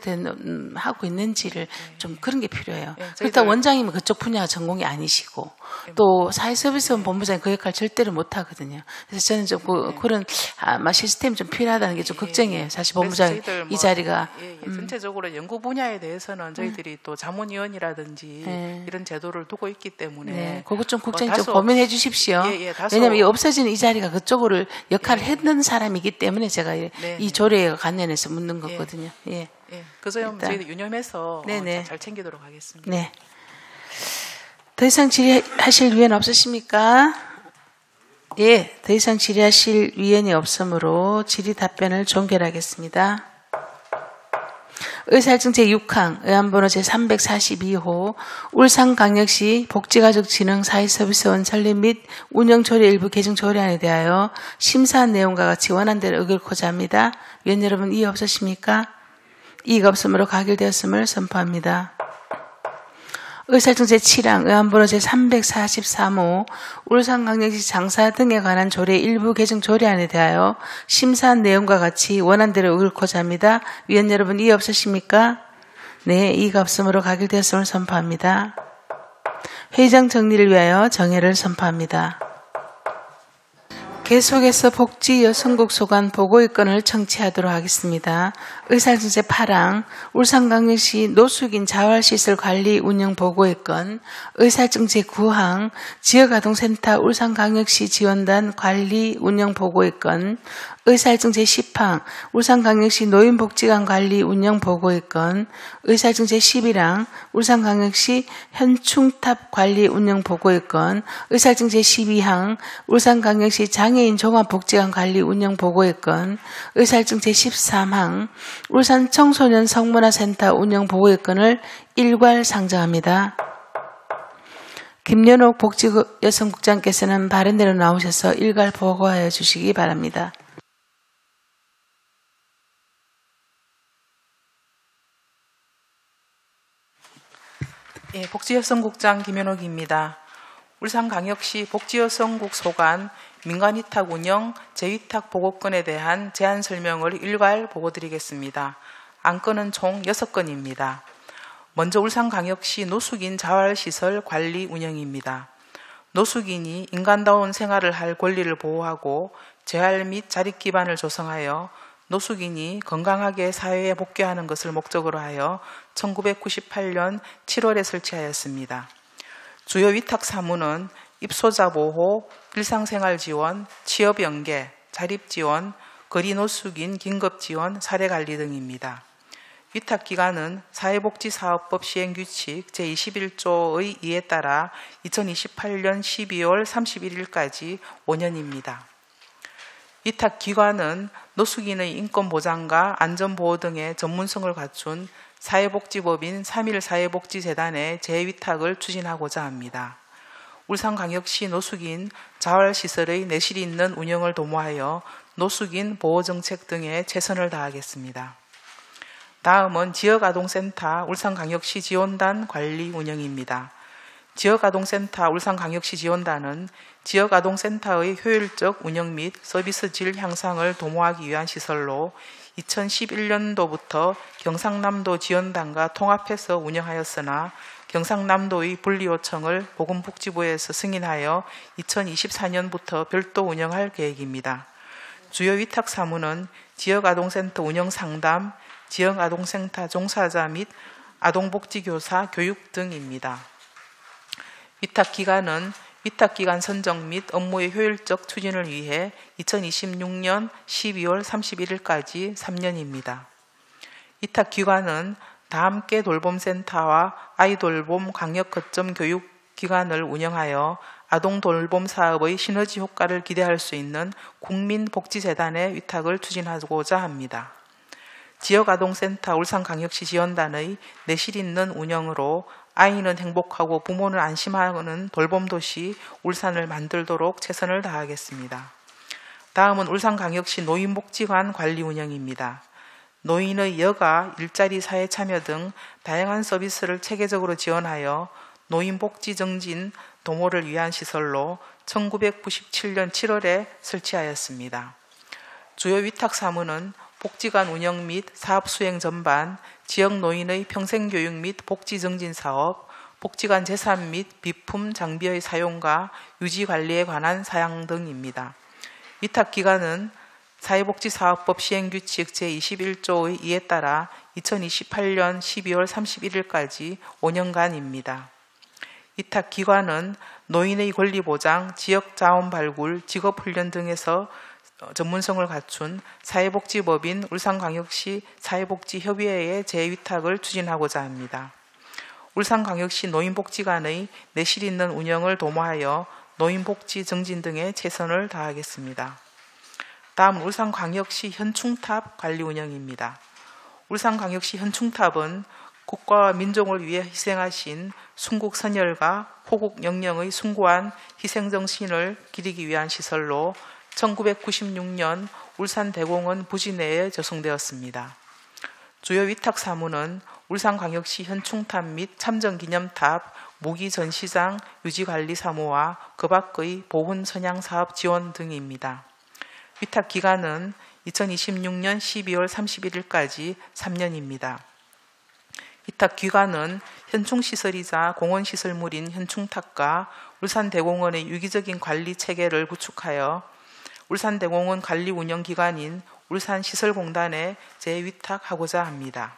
하고 있는지를 좀 그런 게 필요해요. 그렇다고 원장님은 그쪽 분야가 전공이 아니시고 또 사회서비스 본부장이 그 역할 절대로 못 하거든요. 그래서 저는 좀 그런 아마 시스템이 좀 필요하다는 게 좀 걱정이에요. 사실 본부장 이 자리가 전체적으로 연구 분야에 대해서는 저희들이 또 자문위원이라든지 이런 제도를 두고 있기 때문에 그거 좀 국장님 좀 고민해 주십시오. 왜냐하면 이 없어지는 이 자리가 그쪽으로 역할을 했는 사람이기 때문에 제가 이 조례에 관련해서 묻는 거거든요. 그 점은 저희들 유념해서 잘 챙기도록 하겠습니다. 네. 더 이상 질의하실 위원 없으십니까? 예, 더 이상 질의하실 위원이 없으므로 질의 답변을 종결하겠습니다. 의사일정 제6항 의안번호 제342호 울산광역시 복지가족진흥사회서비스원 설립 및 운영조례 일부 개정 조례안에 대하여 심사한 내용과 같이 원안대로 의결코자 합니다. 위원 여러분 이의 없으십니까? 이의가 없으므로 가결되었음을 선포합니다. 의사증 제7항 의안번호 제343호 울산광역시 장사 등에 관한 조례 일부 개정 조례안에 대하여 심사한 내용과 같이 원안대로 옳고자 합니다. 위원 여러분 이의 없으십니까? 네, 이의가 없으므로 가결되었음을 선포합니다. 회의장 정리를 위하여 정회를 선포합니다. 계속해서 복지 여성국 소관 보고의건을 청취하도록 하겠습니다. 의사증 제8항 울산광역시 노숙인 자활시설 관리 운영 보고의건, 의사증 제9항 지역아동센터 울산광역시 지원단 관리 운영 보고의건, 의사증 제10항 울산광역시 노인복지관 관리 운영 보고의건, 의사증 제11항 울산광역시 현충탑 관리 운영 보고의건, 의사증 제12항 울산광역시 장애인 종합복지관 관리 운영 보고의건, 의사증 제13항 울산 청소년 성문화센터 운영 보고의건을 일괄 상정합니다. 김연옥 복지여성국장께서는 바른대로 나오셔서 일괄 보고하여 주시기 바랍니다. 예, 복지여성국장 김연옥입니다. 울산광역시 복지여성국 소관 민간위탁 운영 재위탁 보고건에 대한 제안 설명을 일괄 보고드리겠습니다. 안건은 총 6건입니다. 먼저 울산광역시 노숙인 자활시설 관리 운영입니다. 노숙인이 인간다운 생활을 할 권리를 보호하고 재활 및 자립 기반을 조성하여 노숙인이 건강하게 사회에 복귀하는 것을 목적으로 하여 1998년 7월에 설치하였습니다. 주요 위탁 사무는 입소자 보호, 일상생활 지원, 취업 연계, 자립 지원, 거리 노숙인 긴급 지원, 사례 관리 등입니다. 위탁 기간은 사회복지사업법 시행규칙 제21조의 2에 따라 2028년 12월 31일까지 5년입니다. 위탁 기관은 노숙인의 인권보장과 안전보호 등의 전문성을 갖춘 사회복지법인 3.1사회복지재단의 재위탁을 추진하고자 합니다. 울산광역시 노숙인 자활시설의 내실 있는 운영을 도모하여 노숙인 보호정책 등에 최선을 다하겠습니다. 다음은 지역아동센터 울산광역시 지원단 관리 운영입니다. 지역아동센터 울산광역시 지원단은 지역아동센터의 효율적 운영 및 서비스 질 향상을 도모하기 위한 시설로 2011년도부터 경상남도 지원단과 통합해서 운영하였으나 경상남도의 분리 요청을 보건복지부에서 승인하여 2024년부터 별도 운영할 계획입니다. 주요 위탁 사무는 지역아동센터 운영상담, 지역아동센터 종사자 및 아동복지교사 교육 등입니다. 위탁 기간은 위탁기관 선정 및 업무의 효율적 추진을 위해 2026년 12월 31일까지 3년입니다. 위탁기관은 다함께 돌봄센터와 아이돌봄 강력거점 교육기관을 운영하여 아동돌봄 사업의 시너지 효과를 기대할 수 있는 국민복지재단의 위탁을 추진하고자 합니다. 지역아동센터 울산광역시 지원단의 내실 있는 운영으로 아이는 행복하고 부모는 안심하는 돌봄도시 울산을 만들도록 최선을 다하겠습니다. 다음은 울산광역시 노인복지관 관리 운영입니다. 노인의 여가, 일자리 사회 참여 등 다양한 서비스를 체계적으로 지원하여 노인복지 정진 도모를 위한 시설로 1997년 7월에 설치하였습니다. 주요 위탁 사무는 복지관 운영 및 사업 수행 전반, 지역 노인의 평생교육 및 복지 정진 사업, 복지관 재산 및 비품 장비의 사용과 유지 관리에 관한 사항 등입니다. 위탁 기간은 사회복지사업법 시행규칙 제21조의 2에 따라 2028년 12월 31일까지 5년간입니다. 위탁 기관은 노인의 권리 보장, 지역 자원 발굴, 직업훈련 등에서 전문성을 갖춘 사회복지법인 울산광역시 사회복지협의회의 재위탁을 추진하고자 합니다. 울산광역시 노인복지관의 내실 있는 운영을 도모하여 노인복지 정진 등에 최선을 다하겠습니다. 다음 울산광역시 현충탑 관리 운영입니다. 울산광역시 현충탑은 국가와 민족을 위해 희생하신 순국 선열과 호국 영령의 숭고한 희생정신을 기리기 위한 시설로 1996년 울산대공원 부지 내에 조성되었습니다. 주요 위탁 사무는 울산광역시 현충탑 및 참전기념탑, 무기전시장 유지관리사무와 그 밖의 보훈 선양사업 지원 등입니다. 위탁 기간은 2026년 12월 31일까지 3년입니다. 위탁 기관은 현충시설이자 공원시설물인 현충탑과 울산대공원의 유기적인 관리 체계를 구축하여 울산대공원 관리 운영기관인 울산시설공단에 재위탁하고자 합니다.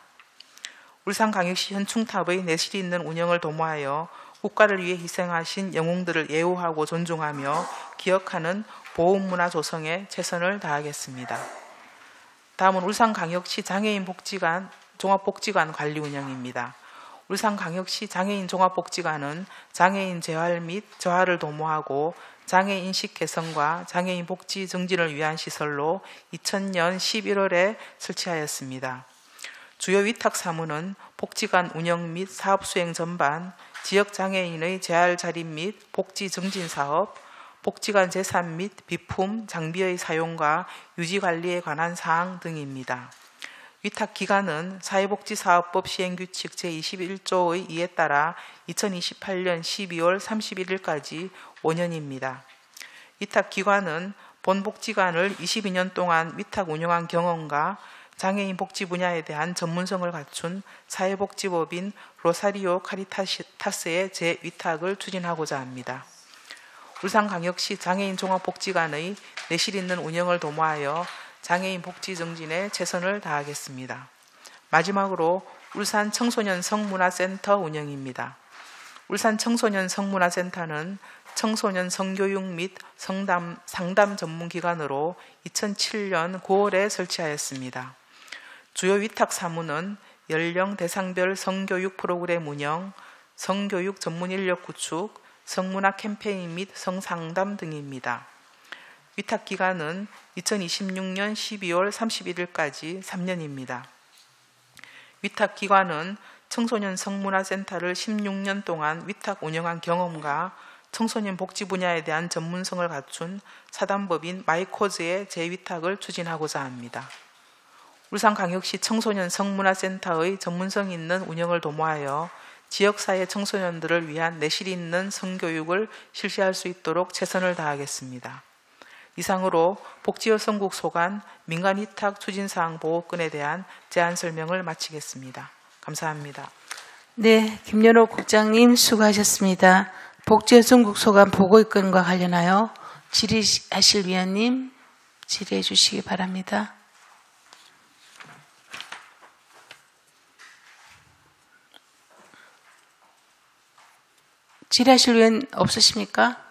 울산광역시 현충탑의 내실 있는 운영을 도모하여 국가를 위해 희생하신 영웅들을 예우하고 존중하며 기억하는 보훈문화 조성에 최선을 다하겠습니다. 다음은 울산광역시 장애인 복지관 종합복지관 관리 운영입니다. 울산광역시 장애인 종합복지관은 장애인 재활 및 저하를 도모하고 장애인 인식 개선과 장애인 복지 증진을 위한 시설로 2000년 11월에 설치하였습니다. 주요 위탁 사무는 복지관 운영 및 사업 수행 전반, 지역 장애인의 재활 자립 및 복지 증진 사업, 복지관 재산 및 비품, 장비의 사용과 유지 관리에 관한 사항 등입니다. 위탁 기간은 사회복지사업법 시행규칙 제21조의 2에 따라 2028년 12월 31일까지 5년입니다. 위탁 기관은 본 복지관을 22년 동안 위탁 운영한 경험과 장애인 복지 분야에 대한 전문성을 갖춘 사회복지법인 로사리오 카리타스의 재위탁을 추진하고자 합니다. 울산광역시 장애인 종합복지관의 내실 있는 운영을 도모하여 장애인 복지 증진에 최선을 다하겠습니다. 마지막으로 울산 청소년 성문화센터 운영입니다. 울산 청소년 성문화센터는 청소년 성교육 및 상담 전문기관으로 2007년 9월에 설치하였습니다. 주요 위탁 사무는 연령 대상별 성교육 프로그램 운영, 성교육 전문 인력 구축, 성문화 캠페인 및 성상담 등입니다. 위탁 기간은 2026년 12월 31일까지 3년입니다. 위탁 기관은 청소년 성문화센터를 16년 동안 위탁 운영한 경험과 청소년 복지 분야에 대한 전문성을 갖춘 사단법인 마이코즈의 재위탁을 추진하고자 합니다. 울산광역시 청소년 성문화센터의 전문성 있는 운영을 도모하여 지역사회 청소년들을 위한 내실 있는 성교육을 실시할 수 있도록 최선을 다하겠습니다. 이상으로 복지여성국 소관 민간위탁 추진사항 보고건에 대한 제안 설명을 마치겠습니다. 감사합니다. 네, 김연호 국장님 수고하셨습니다. 복지여성국 소관 보고건과 관련하여 질의하실 위원님 질의해 주시기 바랍니다. 질의하실 위원 없으십니까?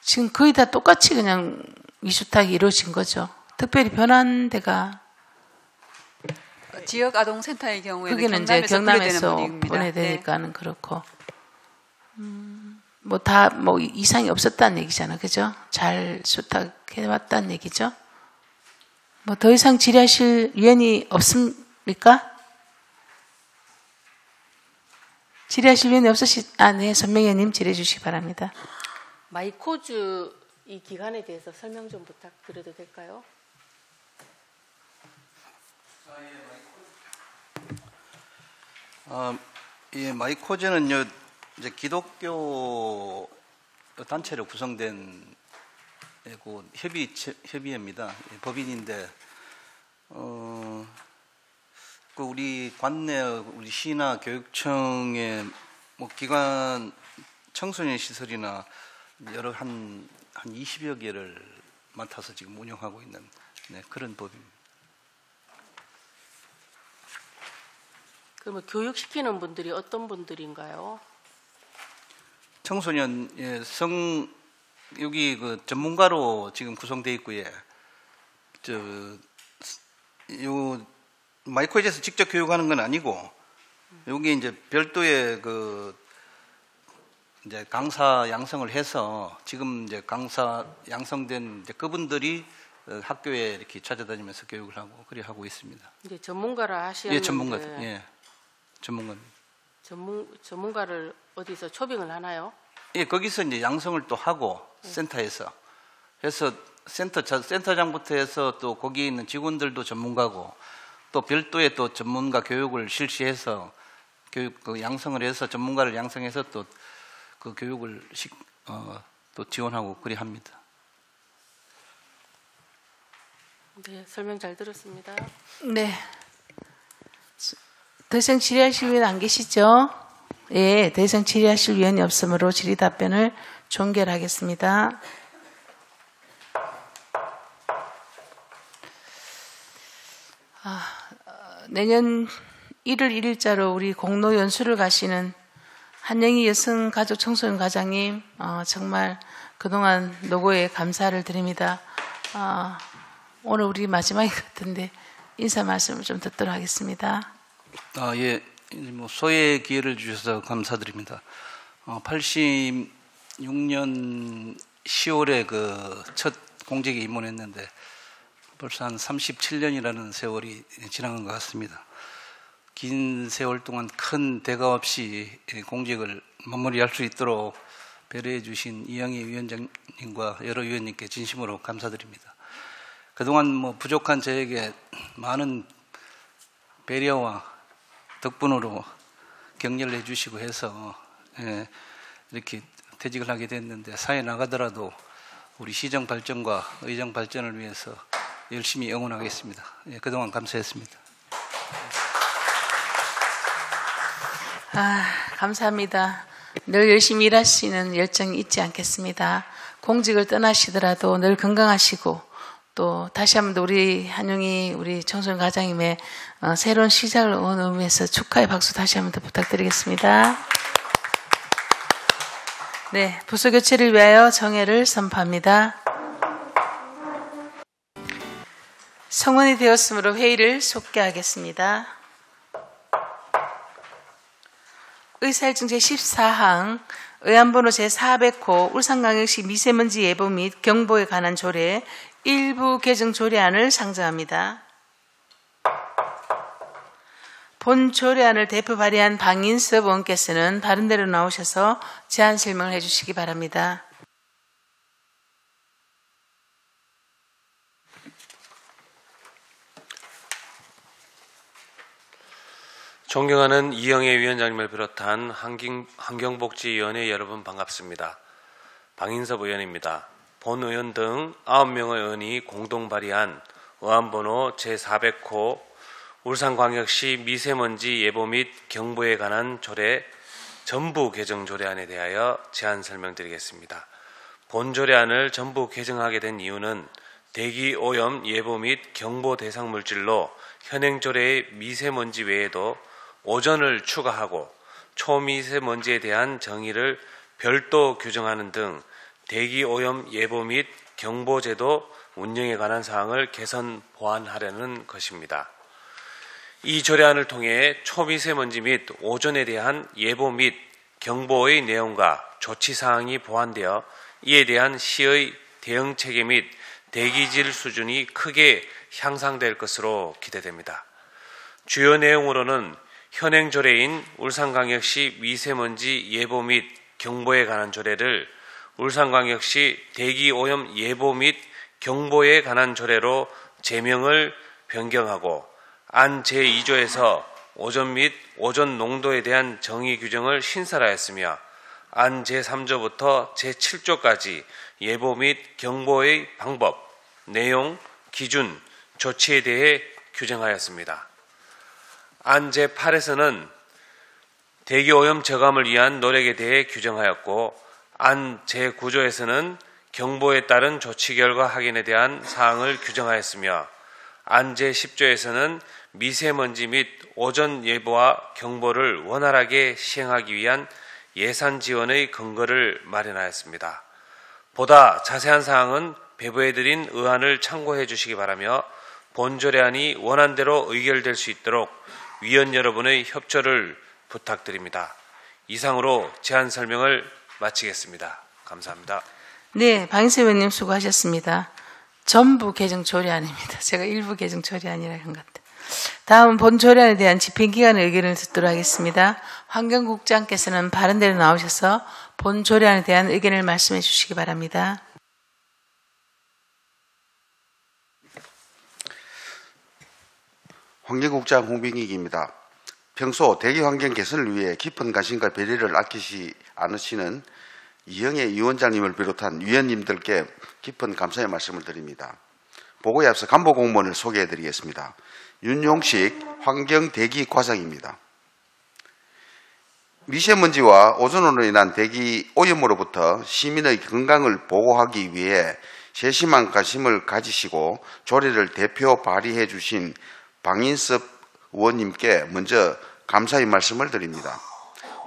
지금 거의 다 똑같이 그냥 위수탁이 이루어진 거죠. 특별히 변한 데가 지역 아동센터의 경우에는 거기는 이제 경남에서 보내되니까는 그렇고 뭐 이상이 없었다는 얘기잖아, 그죠? 잘 수탁해왔다는 얘기죠. 뭐 더 이상 질의하실 위원이 없습니까? 질의하실 위원이 네, 선명위원님 질의해 주시기 바랍니다. 마이코즈 이 기관에 대해서 설명 좀 부탁드려도 될까요? 이 마이코즈는요, 이제 기독교 단체로 구성된 협의회입니다. 법인인데, 우리 관내, 우리 시나 교육청의 기관 청소년 시설이나 여러 한 20여 개를 맡아서 지금 운영하고 있는 그런 법입니다. 그러면 교육시키는 분들이 어떤 분들인가요? 청소년 여기 전문가로 지금 구성되어 있고요. 요 마이코즈에서 직접 교육하는 건 아니고 여기 이제 별도의 이제 강사 양성을 해서 지금 이제 강사 양성된 이제 그분들이 학교에 이렇게 찾아다니면서 교육을 하고 그래 하고 있습니다. 이제 전문가라 하시는데 예, 전문가입니다. 전문가를 어디서 초빙을 하나요? 예, 거기서 이제 양성을 또 하고 센터에서 해서 센터장부터 해서 또 거기에 있는 직원들도 전문가고 또 별도의 또 전문가 교육을 실시해서 양성을 해서 전문가를 양성해서 또 그 교육을 또 지원하고 그리 합니다. 네, 설명 잘 들었습니다. 네. 더 이상 질의하실 위원 안 계시죠? 예, 더 이상 질의하실 위원이 없으므로 질의 답변을 종결하겠습니다. 내년 1월 1일자로 우리 공로 연수를 가시는 한영희 여성가족청소년 과장님, 정말 그동안 노고에 감사를 드립니다. 오늘 우리 마지막이 같은데 인사 말씀을 좀 듣도록 하겠습니다. 예, 뭐 소외 기회를 주셔서 감사드립니다. 86년 10월에 그 첫 공직에 입문했는데 벌써 한 37년이라는 세월이 지난 것 같습니다. 긴 세월 동안 큰 대가 없이 공직을 마무리할 수 있도록 배려해 주신 이영희 위원장님과 여러 위원님께 진심으로 감사드립니다. 그동안 뭐 부족한 저에게 많은 배려와 덕분으로 격려를 해주시고 해서 이렇게 퇴직을 하게 됐는데 사회 나가더라도 우리 시정 발전과 의정 발전을 위해서 열심히 응원하겠습니다. 그동안 감사했습니다. 감사합니다. 늘 열심히 일하시는 열정이 잊지 않겠습니다. 공직을 떠나시더라도 늘 건강하시고 또 다시 한번 우리 한영희 우리 청소년 과장님의 새로운 시작을 온 의미에서 축하의 박수 다시 한번 더 부탁드리겠습니다. 네, 부서 교체를 위하여 정회를 선포합니다. 성원이 되었으므로 회의를 속개하겠습니다. 의사일정 제14항 의안번호 제400호 울산광역시 미세먼지 예보 및 경보에 관한 조례 일부 개정 조례안을 상정합니다. 본 조례안을 대표 발의한 방인섭 의원께서는 바른대로 나오셔서 제안 설명을 해주시기 바랍니다. 존경하는 이영애 위원장님을 비롯한 환경복지위원회 여러분 반갑습니다. 방인섭 의원입니다. 본 의원 등 9명의 의원이 공동 발의한 의안번호 제400호 울산광역시 미세먼지 예보 및 경보에 관한 조례 전부 개정 조례안에 대하여 제안 설명드리겠습니다. 본 조례안을 전부 개정하게 된 이유는 대기 오염 예보 및 경보 대상 물질로 현행 조례의 미세먼지 외에도 오전을 추가하고 초미세먼지에 대한 정의를 별도 규정하는 등 대기 오염 예보 및 경보 제도 운영에 관한 사항을 개선 보완하려는 것입니다. 이 조례안을 통해 초미세먼지 및 오존에 대한 예보 및 경보의 내용과 조치 사항이 보완되어 이에 대한 시의 대응 체계 및 대기질 수준이 크게 향상될 것으로 기대됩니다. 주요 내용으로는 현행 조례인 울산광역시 미세먼지 예보 및 경보에 관한 조례를 울산광역시 대기오염 예보 및 경보에 관한 조례로 제명을 변경하고 안 제2조에서 오존 및 오존 농도에 대한 정의 규정을 신설하였으며 안 제3조부터 제7조까지 예보 및 경보의 방법, 내용, 기준, 조치에 대해 규정하였습니다. 안 제8에서는 대기오염 저감을 위한 노력에 대해 규정하였고 안 제9조에서는 경보에 따른 조치 결과 확인에 대한 사항을 규정하였으며 안 제10조에서는 미세먼지 및 오존 예보와 경보를 원활하게 시행하기 위한 예산 지원의 근거를 마련하였습니다. 보다 자세한 사항은 배부해드린 의안을 참고해 주시기 바라며 본 조례안이 원안대로 의결될 수 있도록 위원 여러분의 협조를 부탁드립니다. 이상으로 제안 설명을 마치겠습니다. 감사합니다. 네, 방인섭 의원님 수고하셨습니다. 전부 개정 조례안입니다. 제가 일부 개정 조례안이라 한 것 같아요. 다음 본 조례안에 대한 집행기관의 의견을 듣도록 하겠습니다. 환경국장께서는 바른대로 나오셔서 본 조례안에 대한 의견을 말씀해 주시기 바랍니다. 환경국장 홍병익입니다. 평소 대기 환경 개선을 위해 깊은 관심과 배려를 아끼지 않으시는 이영애 위원장님을 비롯한 위원님들께 깊은 감사의 말씀을 드립니다. 보고에 앞서 간부 공무원을 소개해 드리겠습니다. 윤용식 환경대기 과장입니다. 미세먼지와 오존으로 인한 대기 오염으로부터 시민의 건강을 보호하기 위해 세심한 관심을 가지시고 조례를 대표 발의해 주신 방인섭 의원님께 먼저 감사의 말씀을 드립니다.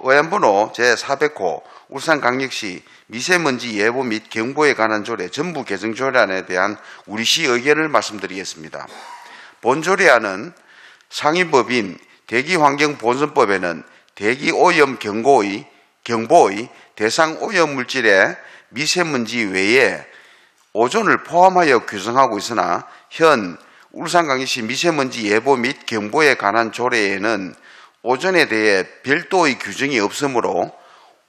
의안번호 제400호 울산광역시 미세먼지 예보 및 경보에 관한 조례 전부 개정 조례안에 대한 우리시 의견을 말씀드리겠습니다. 본 조례안은 상위법인 대기환경보전법에는 대기오염 경보의 대상 오염 물질의 미세먼지 외에 오존을 포함하여 규정하고 있으나 현 울산광역시 미세먼지 예보 및 경보에 관한 조례에는 오존에 대해 별도의 규정이 없으므로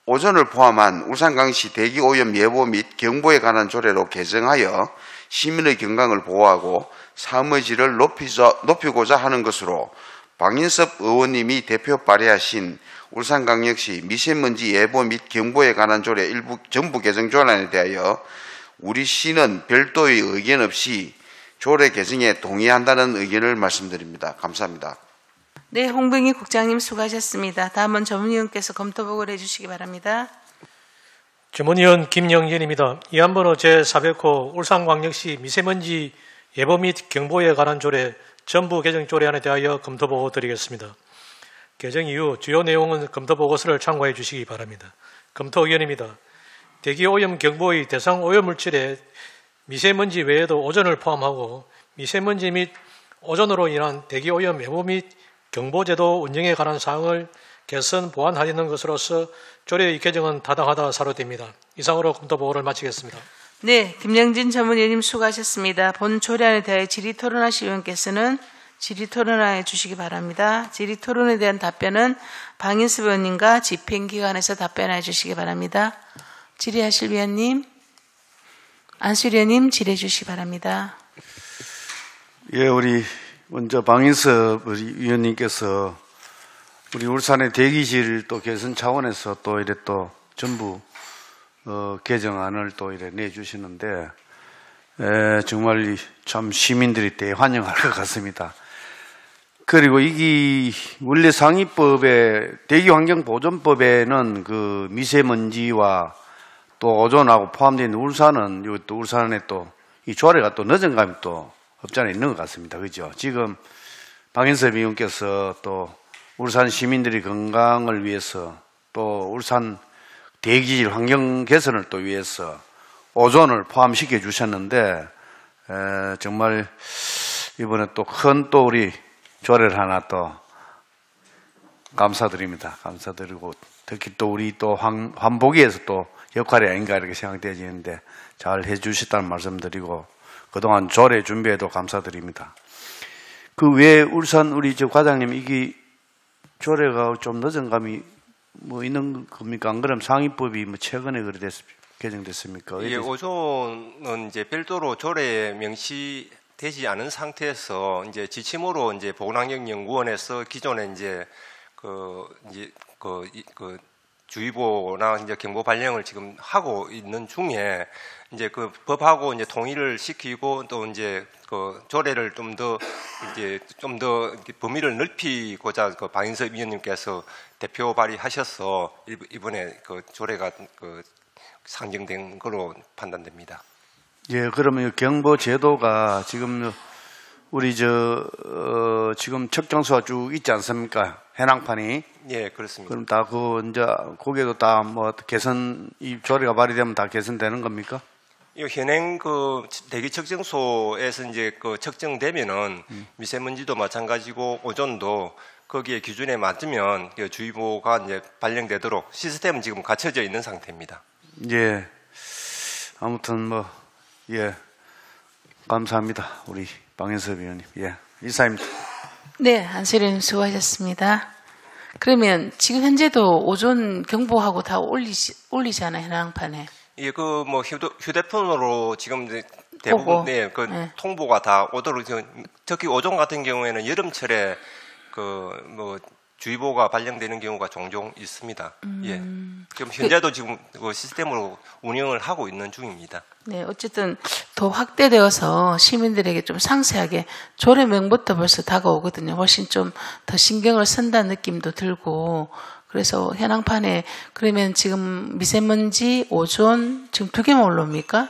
오존을 포함한 울산광역시 대기오염 예보 및 경보에 관한 조례로 개정하여 시민의 건강을 보호하고 삶의 질을 높이고자 하는 것으로 방인섭 의원님이 대표 발의하신 울산광역시 미세먼지 예보 및 경보에 관한 조례 전부 개정 조례안에 대하여 우리 시는 별도의 의견 없이 조례 개정에 동의한다는 의견을 말씀드립니다. 감사합니다. 네, 홍병익 국장님 수고하셨습니다. 다음은 전문위원께서 검토 보고를 해주시기 바랍니다. 전문위원 김영진입니다. 이안번호 제400호 울산광역시 미세먼지 예보 및 경보에 관한 조례 전부 개정 조례안에 대하여 검토 보고 드리겠습니다. 개정 이후 주요 내용은 검토 보고서를 참고해 주시기 바랍니다. 검토 의견입니다. 대기오염 경보의 대상 오염물질에 미세먼지 외에도 오존을 포함하고 미세먼지 및 오존으로 인한 대기오염 예보 및 경보제도 운영에 관한 사항을 개선 보완하려는 것으로서 조례의 개정은 타당하다 사료됩니다. 이상으로 검토 보고를 마치겠습니다. 네, 김영진 전문위원님 수고하셨습니다. 본 조례안에 대해 질의토론하실 의원께서는 질의토론해 주시기 바랍니다. 질의토론에 대한 답변은 방인섭 의원님과 집행기관에서 답변해 주시기 바랍니다. 질의하실 위원님, 안수일 의원님 질의해 주시기 바랍니다. 예, 우리 먼저 방인섭 위원님께서 우리 울산의 대기질 또 개선 차원에서 또 이래 또 전부 개정안을 또 이래 내주시는데 정말 참 시민들이 대환영할 것 같습니다. 그리고 이게 원래 상위법에 대기환경보전법에는 그 미세먼지와 또 오존하고 포함되어 있는 울산은 또 울산에 또 이 조례가 또 늦은 감이 또 없지 않아 있는 것 같습니다. 그죠? 지금 방인섭 의원께서 또 울산 시민들의 건강을 위해서 또 울산 대기질 환경 개선을 또 위해서 오존을 포함시켜 주셨는데 정말 이번에 또 큰 또 우리 조례를 하나 또 감사드립니다. 감사드리고 특히 또 우리 또 환복위에서 또 역할이 아닌가 이렇게 생각되어지는데 잘 해주셨다는 말씀드리고 그동안 조례 준비에도 감사드립니다. 그 외에 울산 우리 저 과장님 이게 조례가 좀 늦은 감이 뭐 있는 겁니까? 안 그러면 상위법이 뭐 최근에 개정됐습니까? 예, 오존은 이제 별도로 조례에 명시되지 않은 상태에서 이제 지침으로 이제 보건환경연구원에서 기존에 이제 그 주의보나 이제 경보 발령을 지금 하고 있는 중에 이제 그 법하고 이제 통일을 시키고 또 이제 그 조례를 좀 더 범위를 넓히고자 그 방인섭 위원님께서 대표 발의하셔서 이번에 그 조례가 그 상정된 걸로 판단됩니다. 예, 그러면 경보 제도가 지금 우리 지금 측정소가 쭉 있지 않습니까? 해낭판이. 예, 그렇습니다. 그럼 다 이제 거기에도 다 뭐 개선 이 조례가 발의되면 다 개선되는 겁니까? 이 현행 그 대기 측정소에서 이제 그 측정되면은 미세먼지도 마찬가지고 오존도 거기에 기준에 맞으면 그 주의보가 이제 발령되도록 시스템은 지금 갖춰져 있는 상태입니다. 예. 아무튼 예. 감사합니다. 우리 방인섭 위원님. 예. 이사입니다. 네, 안수일 의원님 수고하셨습니다. 그러면 지금 현재도 오존 경보하고 다 올리잖아요, 해낭판에. 예, 휴대폰으로 지금 이제 대부분 통보가 다 오도록 특히 5종 같은 경우에는 여름철에 뭐 주의보가 발령되는 경우가 종종 있습니다. 예. 지금 현재도 지금 그 시스템으로 운영을 하고 있는 중입니다. 네, 어쨌든 더 확대되어서 시민들에게 좀 상세하게 조례명부터 벌써 다가오거든요. 훨씬 좀 더 신경을 쓴다는 느낌도 들고, 그래서 현황판에 그러면 지금 미세먼지, 오존 지금 2개만 올라옵니까?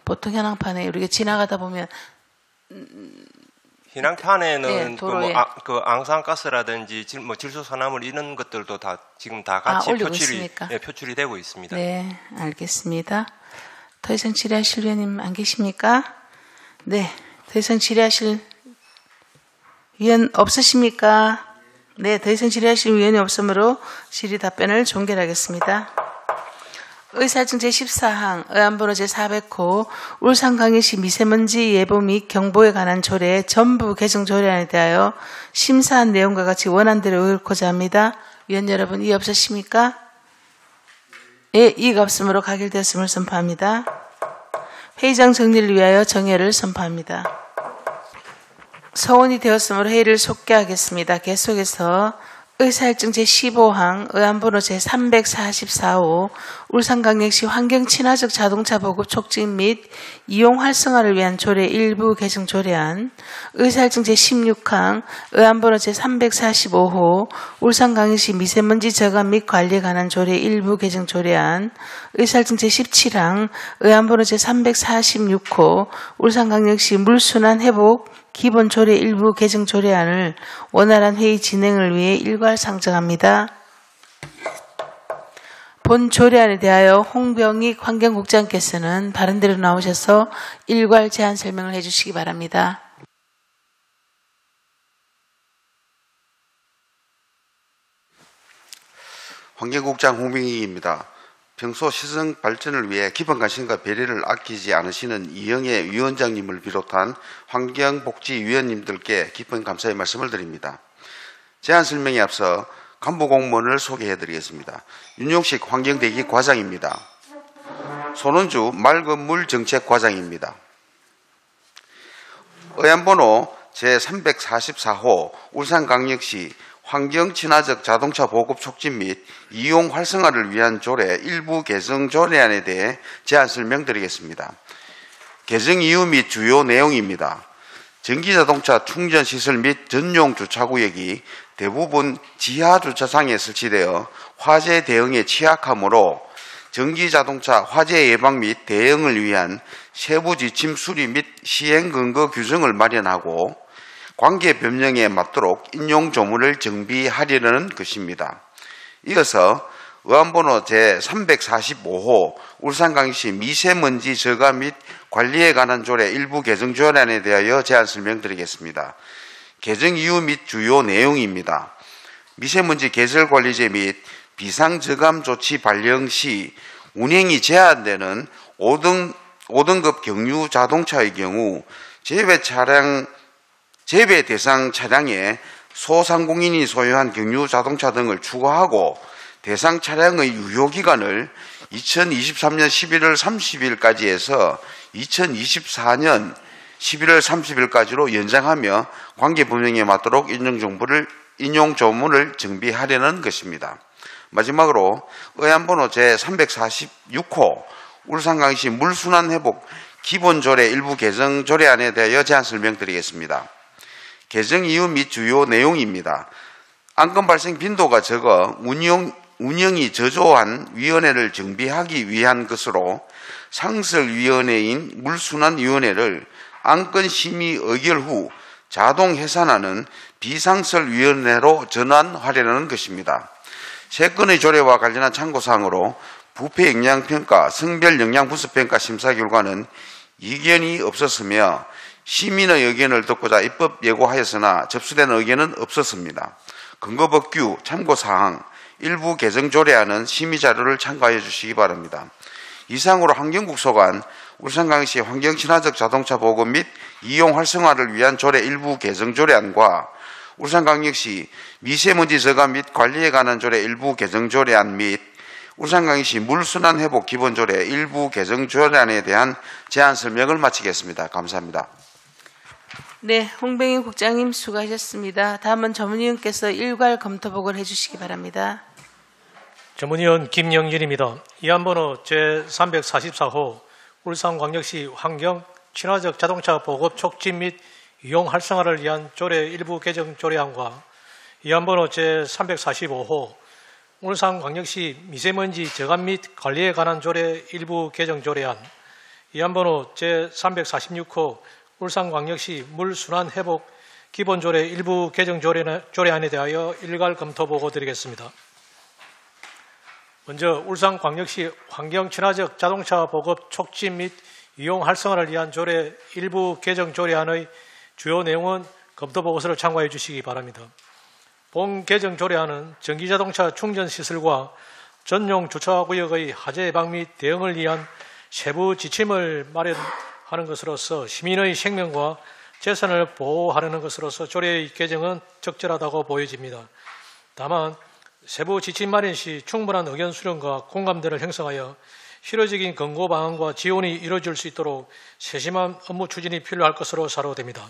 보통 현황판에 우리가 지나가다 보면 현황판에는 그 앙산가스라든지 뭐 질소산화물 이런 것들도 다 지금 다 같이 표출이 되고 있습니다. 네, 알겠습니다. 더 이상 질의하실 위원님 안 계십니까? 네, 더 이상 질의하실 위원 없으십니까? 네, 더 이상 질의하실 위원이 없으므로 질의 답변을 종결하겠습니다. 의사일정 제14항 의안번호 제400호 울산광역시 미세먼지 예보 및 경보에 관한 조례 전부 개정 조례안에 대하여 심사한 내용과 같이 원안대로 의결코자 합니다. 위원 여러분, 이의 없으십니까? 예, 이의가 없으므로 가결되었음을 선포합니다. 회의장 정리를 위하여 정회를 선포합니다. 서원이 되었으므로 회의를 속개하겠습니다. 계속해서 의사일정 제15항 의안번호 제344호 울산광역시 환경친화적 자동차 보급 촉진 및 이용 활성화를 위한 조례 일부 개정 조례안, 의사일정 제16항 의안번호 제345호 울산광역시 미세먼지 저감 및 관리에 관한 조례 일부 개정 조례안, 의사일정 제17항 의안번호 제346호 울산광역시 물순환 회복 기본 조례 일부 개정 조례안을 원활한 회의 진행을 위해 일괄 상정합니다. 본 조례안에 대하여 홍병익 환경국장께서는 다른 데로 나오셔서 일괄 제안 설명을 해주시기 바랍니다. 환경국장 홍병익입니다. 평소 시정 발전을 위해 기본 관심과 배려를 아끼지 않으시는 이영애 위원장님을 비롯한 환경복지위원님들께 깊은 감사의 말씀을 드립니다. 제안 설명에 앞서 간부 공무원을 소개해드리겠습니다. 윤용식 환경대기 과장입니다. 손은주 맑은 물 정책 과장입니다. 의안번호 제344호 울산광역시 환경친화적 자동차 보급 촉진 및 이용 활성화를 위한 조례 일부 개정 조례안에 대해 제안 설명드리겠습니다. 개정 이유 및 주요 내용입니다. 전기자동차 충전시설 및 전용 주차구역이 대부분 지하주차장에 설치되어 화재 대응에 취약하므로 전기자동차 화재 예방 및 대응을 위한 세부 지침 수립 및 시행 근거 규정을 마련하고 관계 변경에 맞도록 인용 조문을 정비하려는 것입니다. 이어서 의안번호 제345호 울산광역시 미세먼지 저감 및 관리에 관한 조례 일부 개정 조례안에 대하여 제안 설명드리겠습니다. 개정 이유 및 주요 내용입니다. 미세먼지 개설관리제 및 비상저감 조치 발령 시 운행이 제한되는 5등급 경유 자동차의 경우 제외 대상 차량에 소상공인이 소유한 경유 자동차 등을 추가하고 대상 차량의 유효기간을 2023년 11월 30일까지 해서 2024년 11월 30일까지로 연장하며 관계 분명에 맞도록 인용 조문을 정비하려는 것입니다. 마지막으로 의안번호 제346호 울산광역시 물순환 회복 기본조례 일부 개정 조례안에 대하여 제안 설명드리겠습니다. 개정 이유 및 주요 내용입니다. 안건 발생 빈도가 적어 운영이 저조한 위원회를 정비하기 위한 것으로 상설위원회인 물순환위원회를 안건 심의 의결 후 자동 해산하는 비상설위원회로 전환하려는 것입니다. 세 건의 조례와 관련한 참고사항으로 부패 영향평가, 성별 영향분수평가 심사 결과는 이견이 없었으며 시민의 의견을 듣고자 입법 예고하였으나 접수된 의견은 없었습니다. 근거법규, 참고사항, 일부 개정 조례안은 심의자료를 참고하여 주시기 바랍니다. 이상으로 환경국 소관 울산광역시 환경친화적 자동차 보급 및 이용 활성화를 위한 조례 일부 개정 조례안과 울산광역시 미세먼지 저감 및 관리에 관한 조례 일부 개정 조례안 및 울산광역시 물순환회복 기본조례 일부 개정 조례안에 대한 제안 설명을 마치겠습니다. 감사합니다. 네, 홍병희 국장님 수고하셨습니다. 다음은 전문위원께서 일괄 검토 보고를 해주시기 바랍니다. 전문위원 김영진입니다. 이안번호 제344호 울산광역시 환경 친화적 자동차 보급 촉진 및 이용 활성화를 위한 조례 일부 개정 조례안과 이안번호 제345호 울산광역시 미세먼지 저감 및 관리에 관한 조례 일부 개정 조례안, 이안번호 제346호 울산광역시 물순환 회복 기본조례 일부 개정 조례안에 대하여 일괄 검토 보고 드리겠습니다. 먼저 울산광역시 환경 친화적 자동차 보급 촉진 및 이용 활성화를 위한 조례 일부 개정 조례안의 주요 내용은 검토 보고서를 참고해 주시기 바랍니다. 본 개정 조례안은 전기자동차 충전 시설과 전용 주차구역의 화재 예방 및 대응을 위한 세부 지침을 마련하는 것으로서 시민의 생명과 재산을 보호하려는 것으로서 조례의 개정은 적절하다고 보여집니다. 다만 세부 지침 마련 시 충분한 의견 수렴과 공감대를 형성하여 실효적인 권고 방안과 지원이 이루어질 수 있도록 세심한 업무 추진이 필요할 것으로 사료됩니다.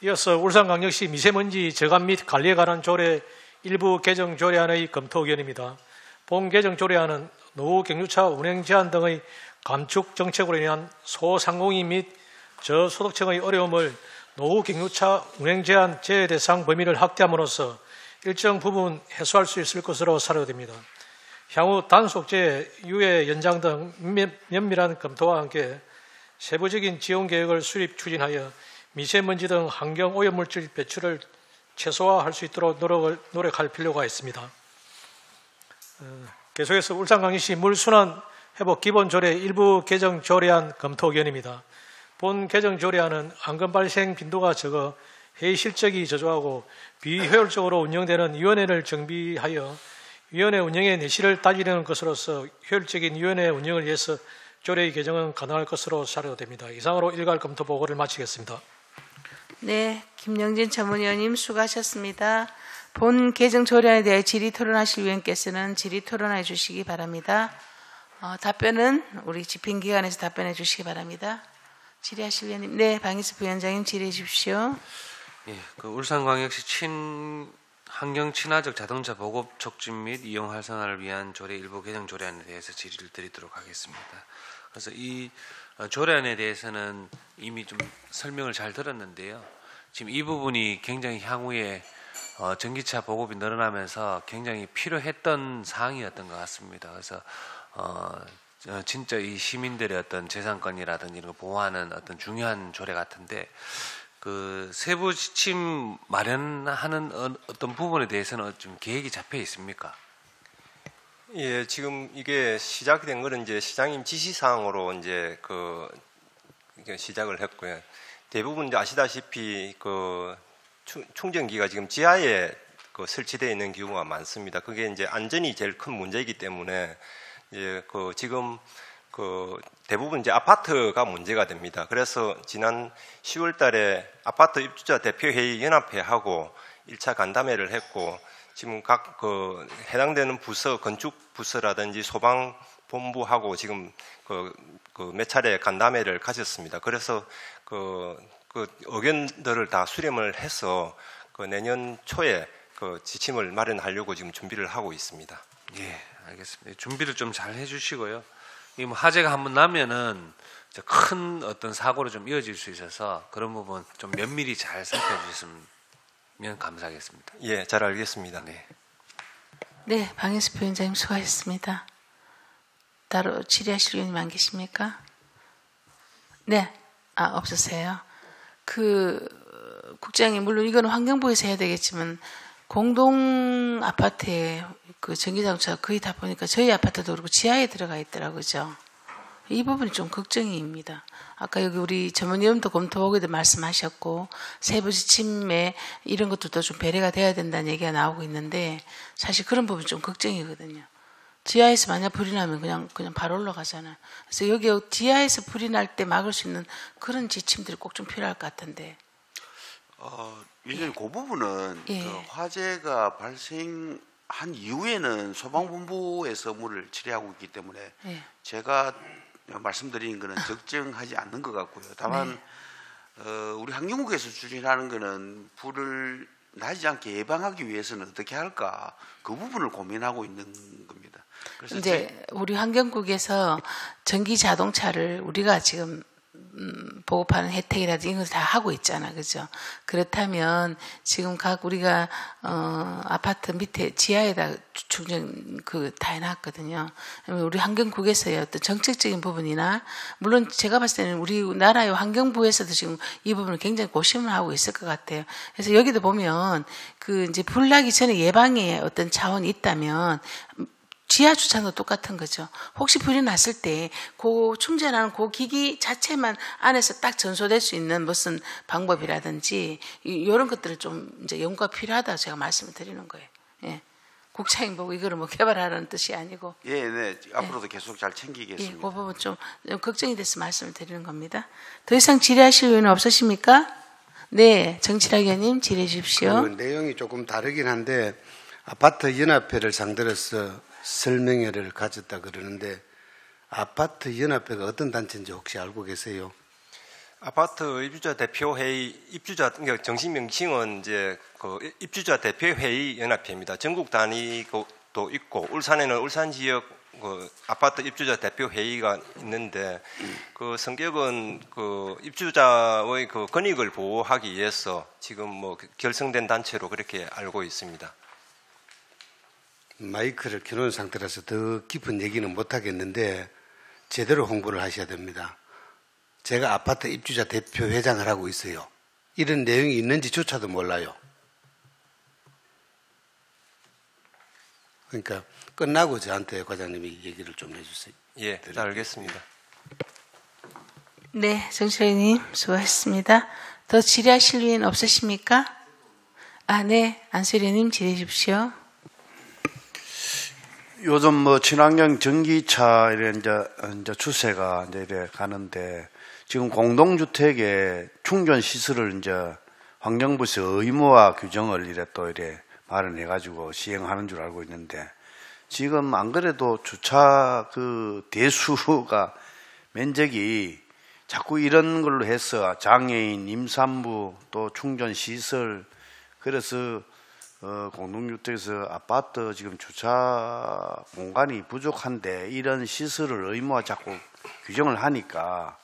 이어서 울산광역시 미세먼지 저감 및 관리에 관한 조례 일부 개정 조례안의 검토 의견입니다. 본 개정 조례안은 노후 경유차 운행 제한 등의 감축 정책으로 인한 소상공인 및 저소득층의 어려움을 노후 경유차 운행 제한 제외 대상 범위를 확대함으로써 일정 부분 해소할 수 있을 것으로 사료됩니다. 향후 단속제, 유예 연장 등 면밀한 검토와 함께 세부적인 지원 계획을 수립 추진하여 미세먼지 등 환경 오염물질 배출을 최소화할 수 있도록 노력할 필요가 있습니다. 계속해서 울산광역시 물순환 회복 기본조례 일부 개정 조례안 검토 의견입니다. 본 개정 조례안은 안건 발생 빈도가 적어 회의 실적이 저조하고 비효율적으로 운영되는 위원회를 정비하여 위원회 운영의 내실을 따지려는 것으로서 효율적인 위원회 운영을 위해서 조례의 개정은 가능할 것으로 사료됩니다. 이상으로 일괄 검토 보고를 마치겠습니다. 네, 김영진 전문위원님 수고하셨습니다. 본 개정 조례안에 대해 질의 토론하실 위원께서는 질의 토론해 주시기 바랍니다. 답변은 우리 집행기관에서 답변해 주시기 바랍니다. 질의하실 위원님, 네, 방희수 부위원장님 질의해 주십시오. 예, 울산광역시 환경 친화적 자동차 보급 촉진 및 이용 활성화를 위한 조례 일부 개정 조례안에 대해서 질의를 드리도록 하겠습니다. 그래서 이 조례안에 대해서는 이미 좀 설명을 잘 들었는데요. 지금 이 부분이 굉장히 향후에 전기차 보급이 늘어나면서 굉장히 필요했던 사항이었던 것 같습니다. 그래서 진짜 이 시민들의 어떤 재산권이라든지 이런 걸 보호하는 어떤 중요한 조례 같은데 그 세부 지침 마련하는 어떤 부분에 대해서는 좀 계획이 잡혀 있습니까? 예, 지금 이게 시작된 거는 이제 시장님 지시사항으로 이제 시작을 했고요. 대부분 이제 아시다시피 충전기가 지금 지하에 설치되어 있는 경우가 많습니다. 그게 이제 안전이 제일 큰 문제이기 때문에 이제 지금 대부분 이제 아파트가 문제가 됩니다. 그래서 지난 10월 달에 아파트 입주자 대표회의 연합회하고 1차 간담회를 했고 지금 각 해당되는 부서, 건축 부서라든지 소방본부하고 지금 몇 차례 간담회를 가졌습니다. 그래서 의견들을 다 수렴을 해서 내년 초에 지침을 마련하려고 지금 준비를 하고 있습니다. 예, 알겠습니다. 준비를 좀 잘 해주시고요. 이 화재가 한번 나면은 큰 어떤 사고로 좀 이어질 수 있어서 그런 부분 좀 면밀히 잘 살펴주시면 감사하겠습니다. 예, 잘 알겠습니다. 네. 네, 방희수 부위원장님 수고하셨습니다. 따로 질의하실 위원님 안 계십니까? 네, 없으세요. 국장님, 물론 이거는 환경부에서 해야 되겠지만 공동 아파트에 전기자동차 거의 다 보니까 저희 아파트도 그렇고 지하에 들어가 있더라고요. 그죠? 이 부분이 좀 걱정입니다. 아까 여기 우리 전문위원도 검토보고도 말씀하셨고 세부 지침에 이런 것들도 좀 배려가 돼야 된다는 얘기가 나오고 있는데 사실 그런 부분이 좀 걱정이거든요. 지하에서 만약 불이 나면 그냥 바로 올라가잖아요. 그래서 여기 지하에서 불이 날 때 막을 수 있는 그런 지침들이 꼭 좀 필요할 것 같은데. 위원님, 그 부분은 예. 화재가 발생할 한 이후에는 소방본부에서 업무를 처리하고 있기 때문에 네. 제가 말씀드린 거는 적정하지 않는 것 같고요. 다만 우리 환경국에서 추진하는 거는 불을 나지 않게 예방하기 위해서는 어떻게 할까 그 부분을 고민하고 있는 겁니다. 그래서 이제 우리 환경국에서 전기 자동차를 우리가 지금 보급하는 혜택이라든지 이런 것을 다 하고 있잖아, 그죠? 그렇다면 지금 각 우리가 아파트 밑에 지하에다 충전 다 해놨거든요. 우리 환경국에서의 어떤 정책적인 부분이나 물론 제가 봤을 때는 우리나라의 환경부에서도 지금 이 부분을 굉장히 고심을 하고 있을 것 같아요. 그래서 여기도 보면 그 이제 불 나기 전에 예방의 어떤 차원이 있다면. 지하 주차도 똑같은 거죠. 혹시 불이 났을 때 그 충전하는 그 기기 자체만 안에서 딱 전소될 수 있는 무슨 방법이라든지 이런 것들을 좀 이제 연구가 필요하다 제가 말씀을 드리는 거예요. 예. 국차인 보고 이거를 뭐 개발하라는 뜻이 아니고. 예, 네. 앞으로도 계속 잘 챙기겠습니다. 예, 그 부분 좀 걱정이 돼서 말씀을 드리는 겁니다. 더 이상 질의하실 의원은 없으십니까? 네, 정치락 의원님 질의해 주십시오. 그 내용이 조금 다르긴 한데 아파트 연합회를 상대로서 설명회를 가졌다 그러는데 아파트 연합회가 어떤 단체인지 혹시 알고 계세요? 아파트 입주자 대표회의 입주자 그러니까 정식 명칭은 이제 그 입주자 대표회의 연합회입니다. 전국 단위도 있고 울산에는 울산 지역 그 아파트 입주자 대표회의가 있는데 그 성격은 그 입주자의 그 권익을 보호하기 위해서 지금 뭐 결성된 단체로 그렇게 알고 있습니다. 마이크를 켜놓은 상태라서 더 깊은 얘기는 못하겠는데 제대로 홍보를 하셔야 됩니다. 제가 아파트 입주자 대표 회장을 하고 있어요. 이런 내용이 있는지조차도 몰라요. 그러니까 끝나고 저한테 과장님이 얘기를 좀 해주세요. 예, 알겠습니다. 네, 정치락 의원님 수고하셨습니다. 더 질의하실 의원 없으십니까? 네, 안수일 의원님 질의해 주십시오. 요즘 뭐 친환경 전기차 이런 이제 추세가 이제 이래 가는데 지금 공동주택에 충전 시설을 이제 환경부에서 의무화 규정을 이래 마련해가지고 시행하는 줄 알고 있는데 지금 안 그래도 주차 그 대수가 면적이 자꾸 이런 걸로 해서 장애인, 임산부 또 충전 시설 그래서 공동주택에서 아파트 지금 주차 공간이 부족한데 이런 시설을 의무화 자꾸 규정을 하니까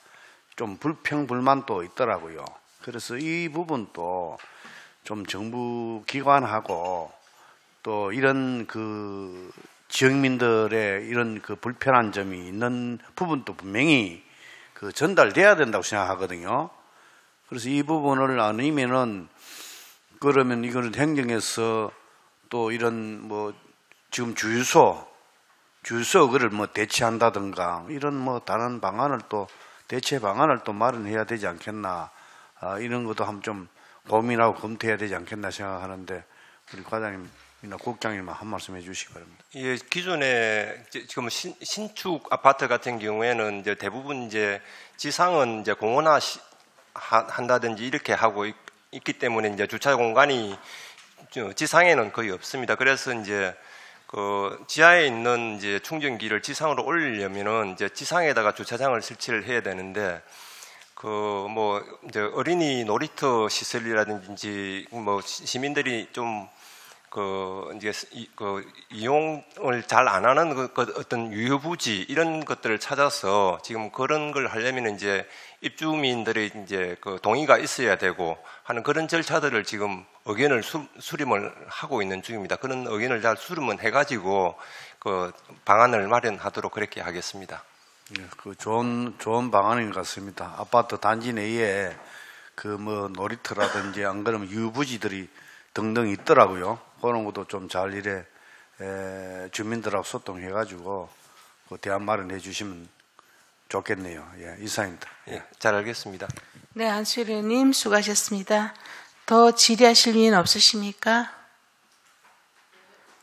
좀 불평불만도 있더라고요. 그래서 이 부분도 좀 정부 기관하고 또 이런 그 지역민들의 이런 그 불편한 점이 있는 부분도 분명히 그 전달돼야 된다고 생각하거든요. 그래서 이 부분을 아니면은 그러면 이거는 행정에서 또 이런 뭐 지금 주유소를 뭐 대체한다든가 이런 뭐 다른 방안을 또 대체 방안을 또 마련해야 되지 않겠나 이런 것도 한번 좀 고민하고 검토해야 되지 않겠나 생각하는데 우리 과장님이나 국장님 한 말씀 해주시기 바랍니다. 예, 기존에 지금 신축 아파트 같은 경우에는 이제 대부분 이제 지상은 이제 공원화 한다든지 이렇게 하고 있기 때문에 이제 주차 공간이 지상에는 거의 없습니다. 그래서 이제 그 지하에 있는 이제 충전기를 지상으로 올리려면은 이제 지상에다가 주차장을 설치를 해야 되는데 그 뭐 이제 어린이 놀이터 시설이라든지 뭐 시민들이 좀 그 이제 그 이용을 잘 안 하는 그 어떤 유효부지 이런 것들을 찾아서 지금 그런 걸 하려면 이제 입주민들의 이제 그 동의가 있어야 되고 하는 그런 절차들을 지금 의견을 수렴을 하고 있는 중입니다. 그런 의견을 잘 수렴을 해가지고 그 방안을 마련하도록 그렇게 하겠습니다. 그 좋은 방안인 것 같습니다. 아파트 단지 내에 그 뭐 놀이터라든지 안 그러면 유부지들이 등등 있더라고요. 그런 것도 좀 잘 이래 주민들하고 소통해가지고 그 대안 마련해 주시면 좋겠네요. 예, 이상입니다. 예, 잘 알겠습니다. 네, 안수일 의원님 수고하셨습니다. 더 질의하실 의원 없으십니까?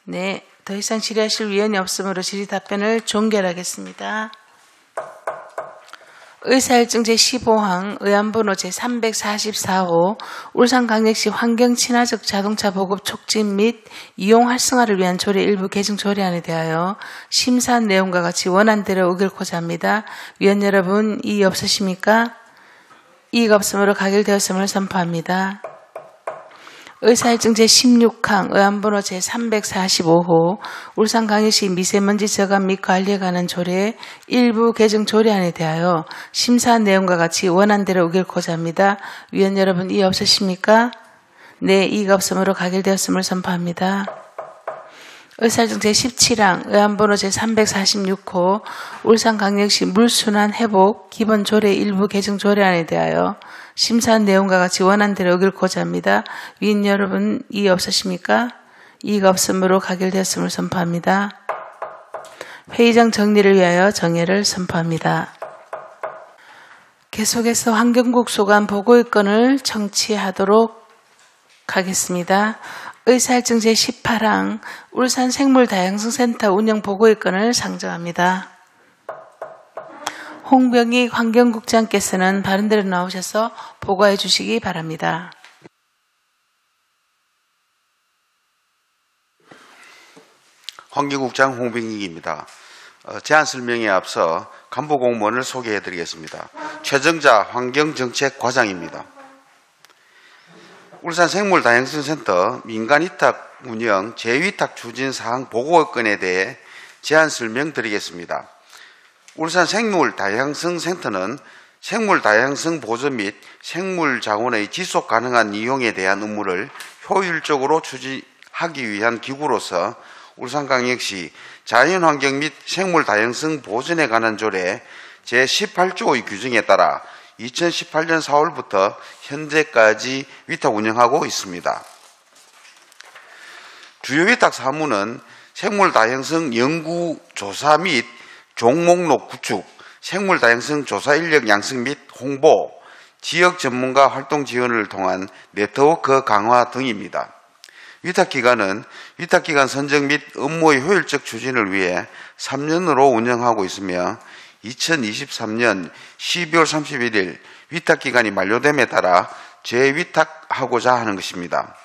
네, 더 이상 질의하실 의원이 없으므로 질의 답변을 종결하겠습니다. 의사일정 제15항 의안번호 제344호 울산광역시 환경친화적 자동차 보급 촉진 및 이용 활성화를 위한 조례 일부 개정 조례안에 대하여 심사한 내용과 같이 원안대로 의결코자 합니다. 위원 여러분, 이의 없으십니까? 이의가 없으므로 가결되었음을 선포합니다. 의사일정 제16항 의안번호 제345호 울산광역시 미세먼지 저감 및 관리에 관한 조례 일부 개정 조례안에 대하여 심사한 내용과 같이 원안대로 의결코자 합니다. 위원 여러분, 이의 없으십니까? 네, 이의가 없으므로 가결되었음을 선포합니다. 의사일정 제17항 의안번호 제346호 울산광역시 물순환 회복 기본 조례 일부 개정 조례안에 대하여 심사한 내용과 같이 원안대로 의결코자 합니다. 위원 여러분, 이의 없으십니까? 이의가 없으므로 가결되었음을 선포합니다. 회의장 정리를 위하여 정회를 선포합니다. 계속해서 환경국 소관 보고의 건을 청취하도록 하겠습니다. 의사일정 제18항 울산 생물다양성센터 운영 보고의 건을 상정합니다. 홍병익 환경국장께서는 바른대로 나오셔서 보고해 주시기 바랍니다. 환경국장 홍병익입니다. 제안 설명에 앞서 간부 공무원을 소개해 드리겠습니다. 최정자 환경정책과장입니다. 울산 생물다양성센터 민간위탁 운영 재위탁 추진 사항 보고건에 대해 제안 설명드리겠습니다. 울산 생물다양성센터는 생물다양성 보존 및 생물자원의 지속 가능한 이용에 대한 업무를 효율적으로 추진하기 위한 기구로서 울산광역시 자연환경 및 생물다양성 보존에 관한 조례 제18조의 규정에 따라 2018년 4월부터 현재까지 위탁 운영하고 있습니다. 주요 위탁 사무는 생물다양성 연구 조사 및 종목록 구축, 생물다양성 조사 인력 양성 및 홍보, 지역 전문가 활동 지원을 통한 네트워크 강화 등입니다. 위탁기관은 위탁기관 선정 및 업무의 효율적 추진을 위해 3년으로 운영하고 있으며 2023년 12월 31일 위탁기간이 만료됨에 따라 재위탁하고자 하는 것입니다.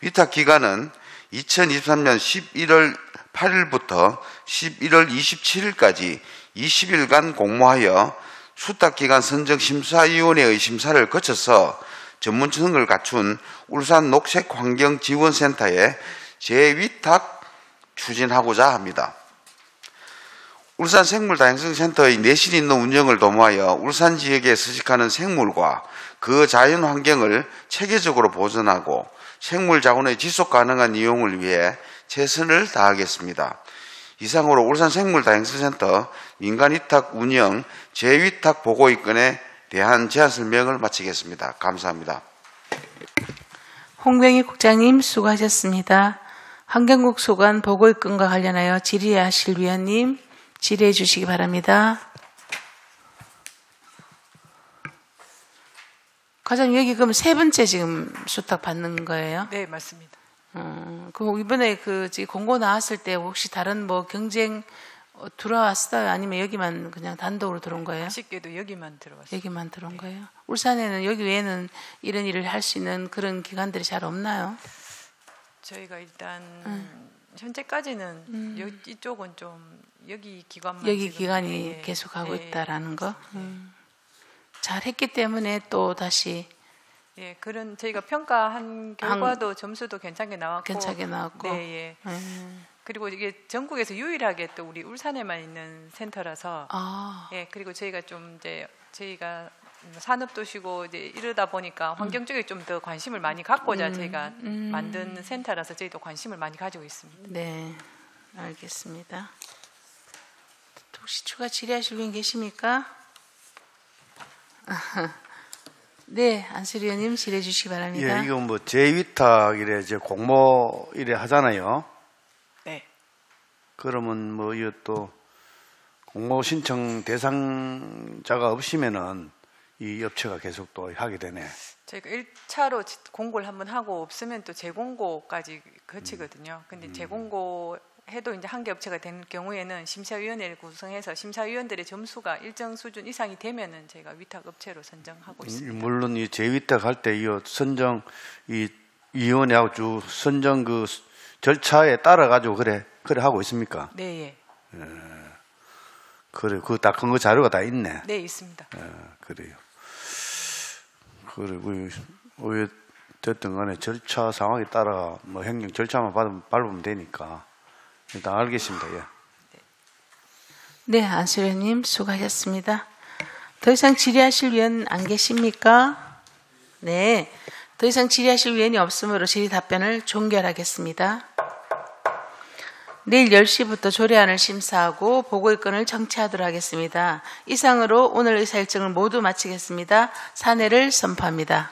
위탁기간은 2023년 11월 8일부터 11월 27일까지 20일간 공모하여 수탁기관 선정심사위원회의 심사를 거쳐서 전문성을 갖춘 울산 녹색환경지원센터에 재위탁 추진하고자 합니다. 울산 생물다양성센터의 내실 있는 운영을 도모하여 울산 지역에 서식하는 생물과 그 자연환경을 체계적으로 보존하고 생물자원의 지속가능한 이용을 위해 최선을 다하겠습니다. 이상으로 울산 생물다양성센터 민간위탁 운영 재위탁 보고의 건에 대한 제안 설명을 마치겠습니다. 감사합니다. 홍병익 국장님 수고하셨습니다. 환경국 소관 보고의 건과 관련하여 질의하실 위원님 질의해 주시기 바랍니다. 과장님, 여기 그럼 세 번째 지금 수탁 받는 거예요? 네, 맞습니다. 그럼 이번에 그 공고 나왔을 때 혹시 다른 뭐 경쟁 들어왔어요? 아니면 여기만 그냥 단독으로 들어온 거예요? 아쉽게도 여기만 들어왔어요. 여기만 들어온 네. 거예요? 울산에는 여기 외에는 이런 일을 할 수 있는 그런 기관들이 잘 없나요? 저희가 일단 현재까지는 이쪽은 좀 여기 기관만 여기 기관이 계속하고 있다라는 거? 잘했기 때문에 또 다시 그런 저희가 평가한 결과도 점수도 괜찮게 나왔고 네, 예. 그리고 이게 전국에서 유일하게 또 우리 울산에만 있는 센터라서 그리고 저희가 좀 이제 저희가 산업도시고 이제 이러다 보니까 환경 쪽에 좀 더 관심을 많이 갖고자 저희가 만든 센터라서 저희도 관심을 많이 가지고 있습니다. 네, 알겠습니다. 혹시 추가 질의하실 분 계십니까? 네, 안수리 의원님 질의해 주시기 바랍니다. 예, 이거 뭐 재위탁 이래 이제 공모 이래 하잖아요. 네. 그러면 뭐 이거 또 공모 신청 대상자가 없으면은 이 업체가 계속 또 하게 되네. 저희가 1차로 공고를 한번 하고 없으면 또 재공고까지 거치거든요. 근데 재공고 해도 이제 한 개 업체가 된 경우에는 심사위원회를 구성해서 심사위원들의 점수가 일정 수준 이상이 되면은 저희가 위탁 업체로 선정하고 있습니다. 물론 이 재위탁할 때 이 선정 이 위원회하고 쭉 선정 그 절차에 따라 가지고 그래 하고 있습니까? 네. 예. 그래 그 다 근거 자료가 다 있네. 네, 있습니다. 그래요. 그리고 왜 됐든 간에 절차 상황에 따라 뭐 행정 절차만 밟으면 되니까 일단 알겠습니다. 예. 네, 안수련님 수고하셨습니다. 더 이상 질의하실 위원 안 계십니까? 네, 더 이상 질의하실 위원이 없으므로 질의 답변을 종결하겠습니다. 내일 10시부터 조례안을 심사하고 보고일건을 정치하도록 하겠습니다. 이상으로 오늘 의사일정을 모두 마치겠습니다. 사내를 선포합니다.